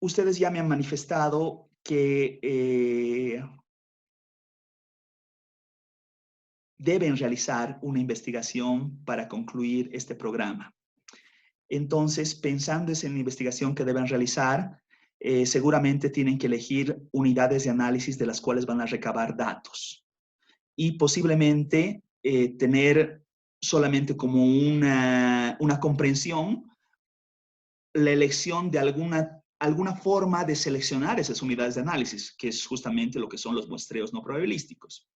ustedes ya me han manifestado que deben realizar una investigación para concluir este programa. Entonces, pensando en la investigación que deben realizar, seguramente tienen que elegir unidades de análisis de las cuales van a recabar datos. Y posiblemente tener solamente como una comprensión la elección de alguna forma de seleccionar esas unidades de análisis, que es justamente lo que son los muestreos no probabilísticos.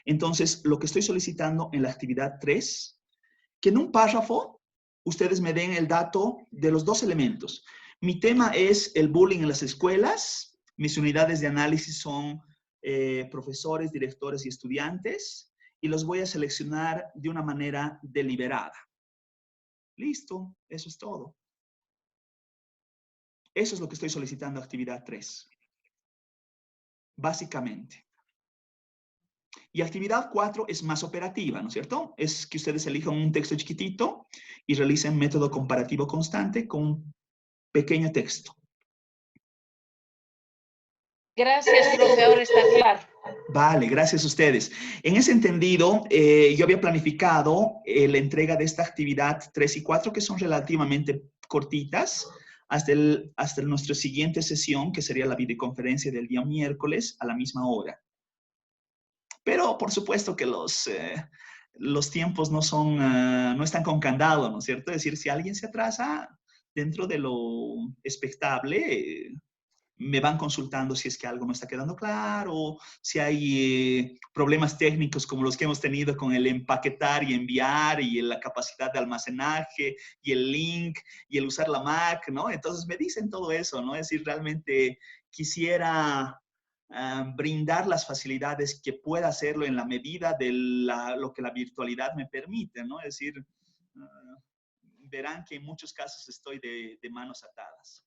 Entonces, lo que estoy solicitando en la actividad 3, que en un párrafo ustedes me den el dato de los dos elementos. Mi tema es el bullying en las escuelas. Mis unidades de análisis son profesores, directores y estudiantes, y los voy a seleccionar de una manera deliberada. Listo, eso es todo. Eso es lo que estoy solicitando actividad 3. Básicamente. Y actividad 4 es más operativa, ¿no es cierto? Es que ustedes elijan un texto chiquitito y realicen método comparativo constante con un pequeño texto. Gracias, profe, ahora está claro. Vale, gracias a ustedes. En ese entendido, yo había planificado la entrega de esta actividad 3 y 4, que son relativamente cortitas, hasta nuestra siguiente sesión, que sería la videoconferencia del día miércoles a la misma hora. Pero, por supuesto que los tiempos no están con candado, ¿no es cierto? Es decir, si alguien se atrasa dentro de lo expectable, me van consultando si es que algo no está quedando claro, si hay problemas técnicos como los que hemos tenido con el empaquetar y enviar y la capacidad de almacenaje y el link y el usar la Mac, ¿no? Entonces me dicen todo eso, ¿no? Es decir, realmente quisiera brindar las facilidades que pueda hacerlo en la medida de lo que la virtualidad me permite, ¿no? Es decir, verán que en muchos casos estoy de manos atadas.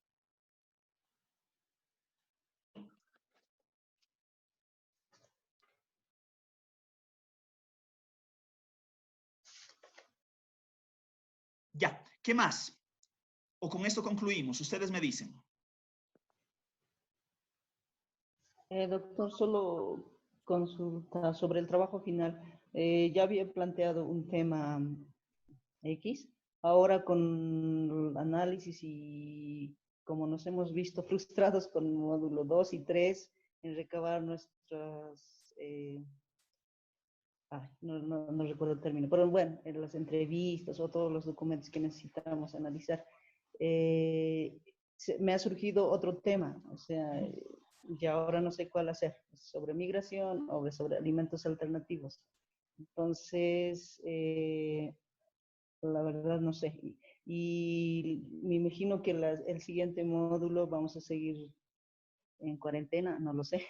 Ya, ¿qué más? ¿O con esto concluimos? Ustedes me dicen. Doctor, solo consulta sobre el trabajo final. Ya había planteado un tema X. Ahora con el análisis y como nos hemos visto frustrados con el módulo 2 y 3, recabar nuestras, no recuerdo el término, pero bueno, en las entrevistas o todos los documentos que necesitamos analizar. Me ha surgido otro tema, o sea, y ahora no sé cuál hacer, sobre migración o sobre alimentos alternativos. Entonces, la verdad no sé. Y me imagino que el siguiente módulo vamos a seguir en cuarentena, no lo sé.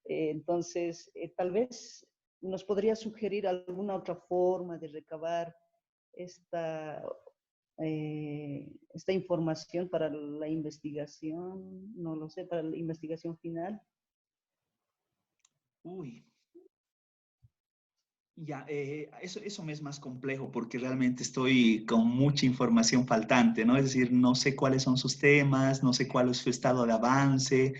Entonces, tal vez nos podría sugerir alguna otra forma de recabar esta información para la investigación, no lo sé, para la investigación final. Uy. Ya, eso me es más complejo porque realmente estoy con mucha información faltante, ¿no? Es decir, no sé cuáles son sus temas, no sé cuál es su estado de avance,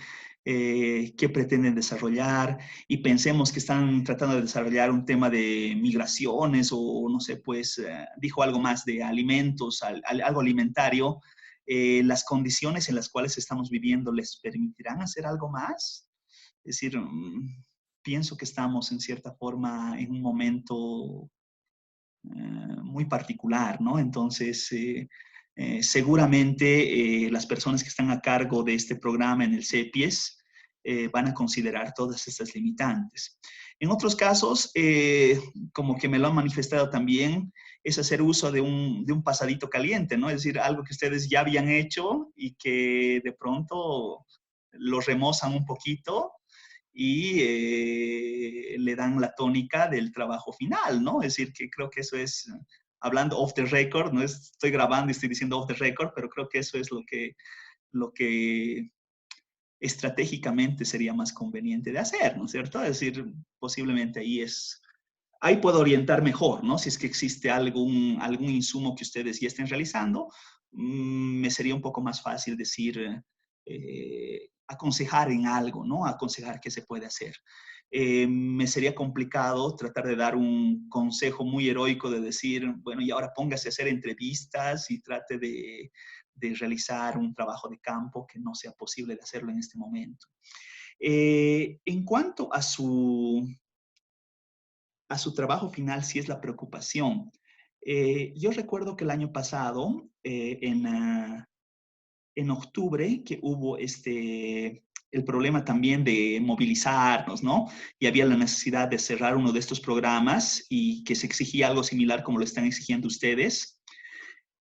qué pretenden desarrollar, y pensemos que están tratando de desarrollar un tema de migraciones o no sé, pues dijo algo más de alimentos, algo alimentario. ¿Las condiciones en las cuales estamos viviendo les permitirán hacer algo más? Es decir, pienso que estamos en cierta forma en un momento muy particular, ¿no? Entonces, seguramente las personas que están a cargo de este programa en el CEPIES van a considerar todas estas limitantes. En otros casos, como que me lo han manifestado también, es hacer uso de un pasadito caliente, ¿no? Es decir, algo que ustedes ya habían hecho y que de pronto lo remozan un poquito y le dan la tónica del trabajo final, ¿no? Es decir, que creo que eso es, hablando off the record, no estoy grabando y estoy diciendo off the record, pero creo que eso es lo que estratégicamente sería más conveniente de hacer, ¿no es cierto? Es decir, posiblemente ahí puedo orientar mejor, ¿no? Si es que existe algún insumo que ustedes ya estén realizando, me sería un poco más fácil decir, aconsejar en algo, ¿no? Aconsejar qué se puede hacer. Me sería complicado tratar de dar un consejo muy heroico de decir, bueno, y ahora póngase a hacer entrevistas y trate de realizar un trabajo de campo que no sea posible de hacerlo en este momento. En cuanto a su trabajo final, sí es la preocupación. Yo recuerdo que el año pasado, en octubre, que hubo el problema también de movilizarnos, ¿no? Y había la necesidad de cerrar uno de estos programas y que se exigía algo similar como lo están exigiendo ustedes.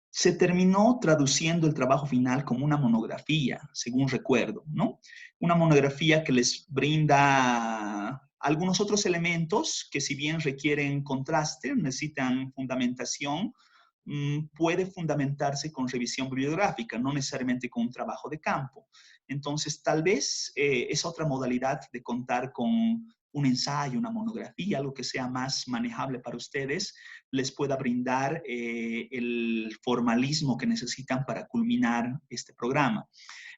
Se terminó traduciendo el trabajo final como una monografía, según recuerdo, ¿no? Una monografía que les brinda algunos otros elementos que, si bien requieren contraste, necesitan fundamentación, puede fundamentarse con revisión bibliográfica, no necesariamente con un trabajo de campo. Entonces, tal vez es otra modalidad de contar con un ensayo, una monografía, algo que sea más manejable para ustedes, les pueda brindar el formalismo que necesitan para culminar este programa.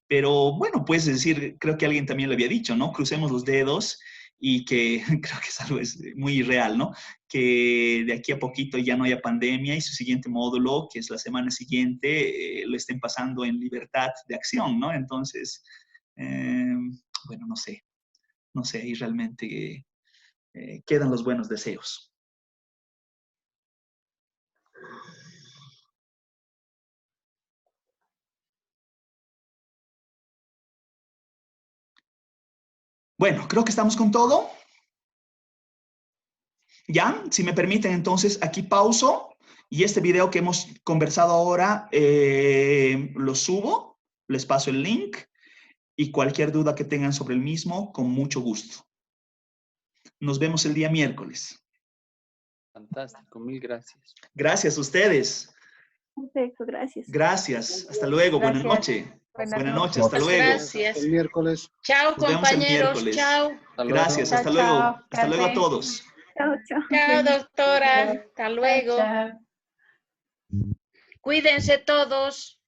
Pero bueno, pues decir, creo que alguien también lo había dicho, ¿no? Crucemos los dedos y que creo que es algo muy irreal, ¿no? Que de aquí a poquito ya no haya pandemia y su siguiente módulo, que es la semana siguiente, lo estén pasando en libertad de acción, ¿no? Entonces, bueno, no sé, ahí realmente quedan los buenos deseos. Bueno, creo que estamos con todo. Ya, si me permiten, entonces aquí pauso y este video que hemos conversado ahora lo subo, les paso el link y cualquier duda que tengan sobre el mismo, con mucho gusto. Nos vemos el día miércoles. Fantástico, mil gracias. Gracias a ustedes. Perfecto, gracias. Gracias, hasta luego, buenas noches. Buenas noches, hasta luego. Gracias. El miércoles. Chao, Nos vemos el compañeros. miércoles. Chao. Gracias, hasta Chao, luego. chao. Hasta luego a todos. Chao, chao. Chao, doctora. Hasta luego. Chao. Cuídense todos.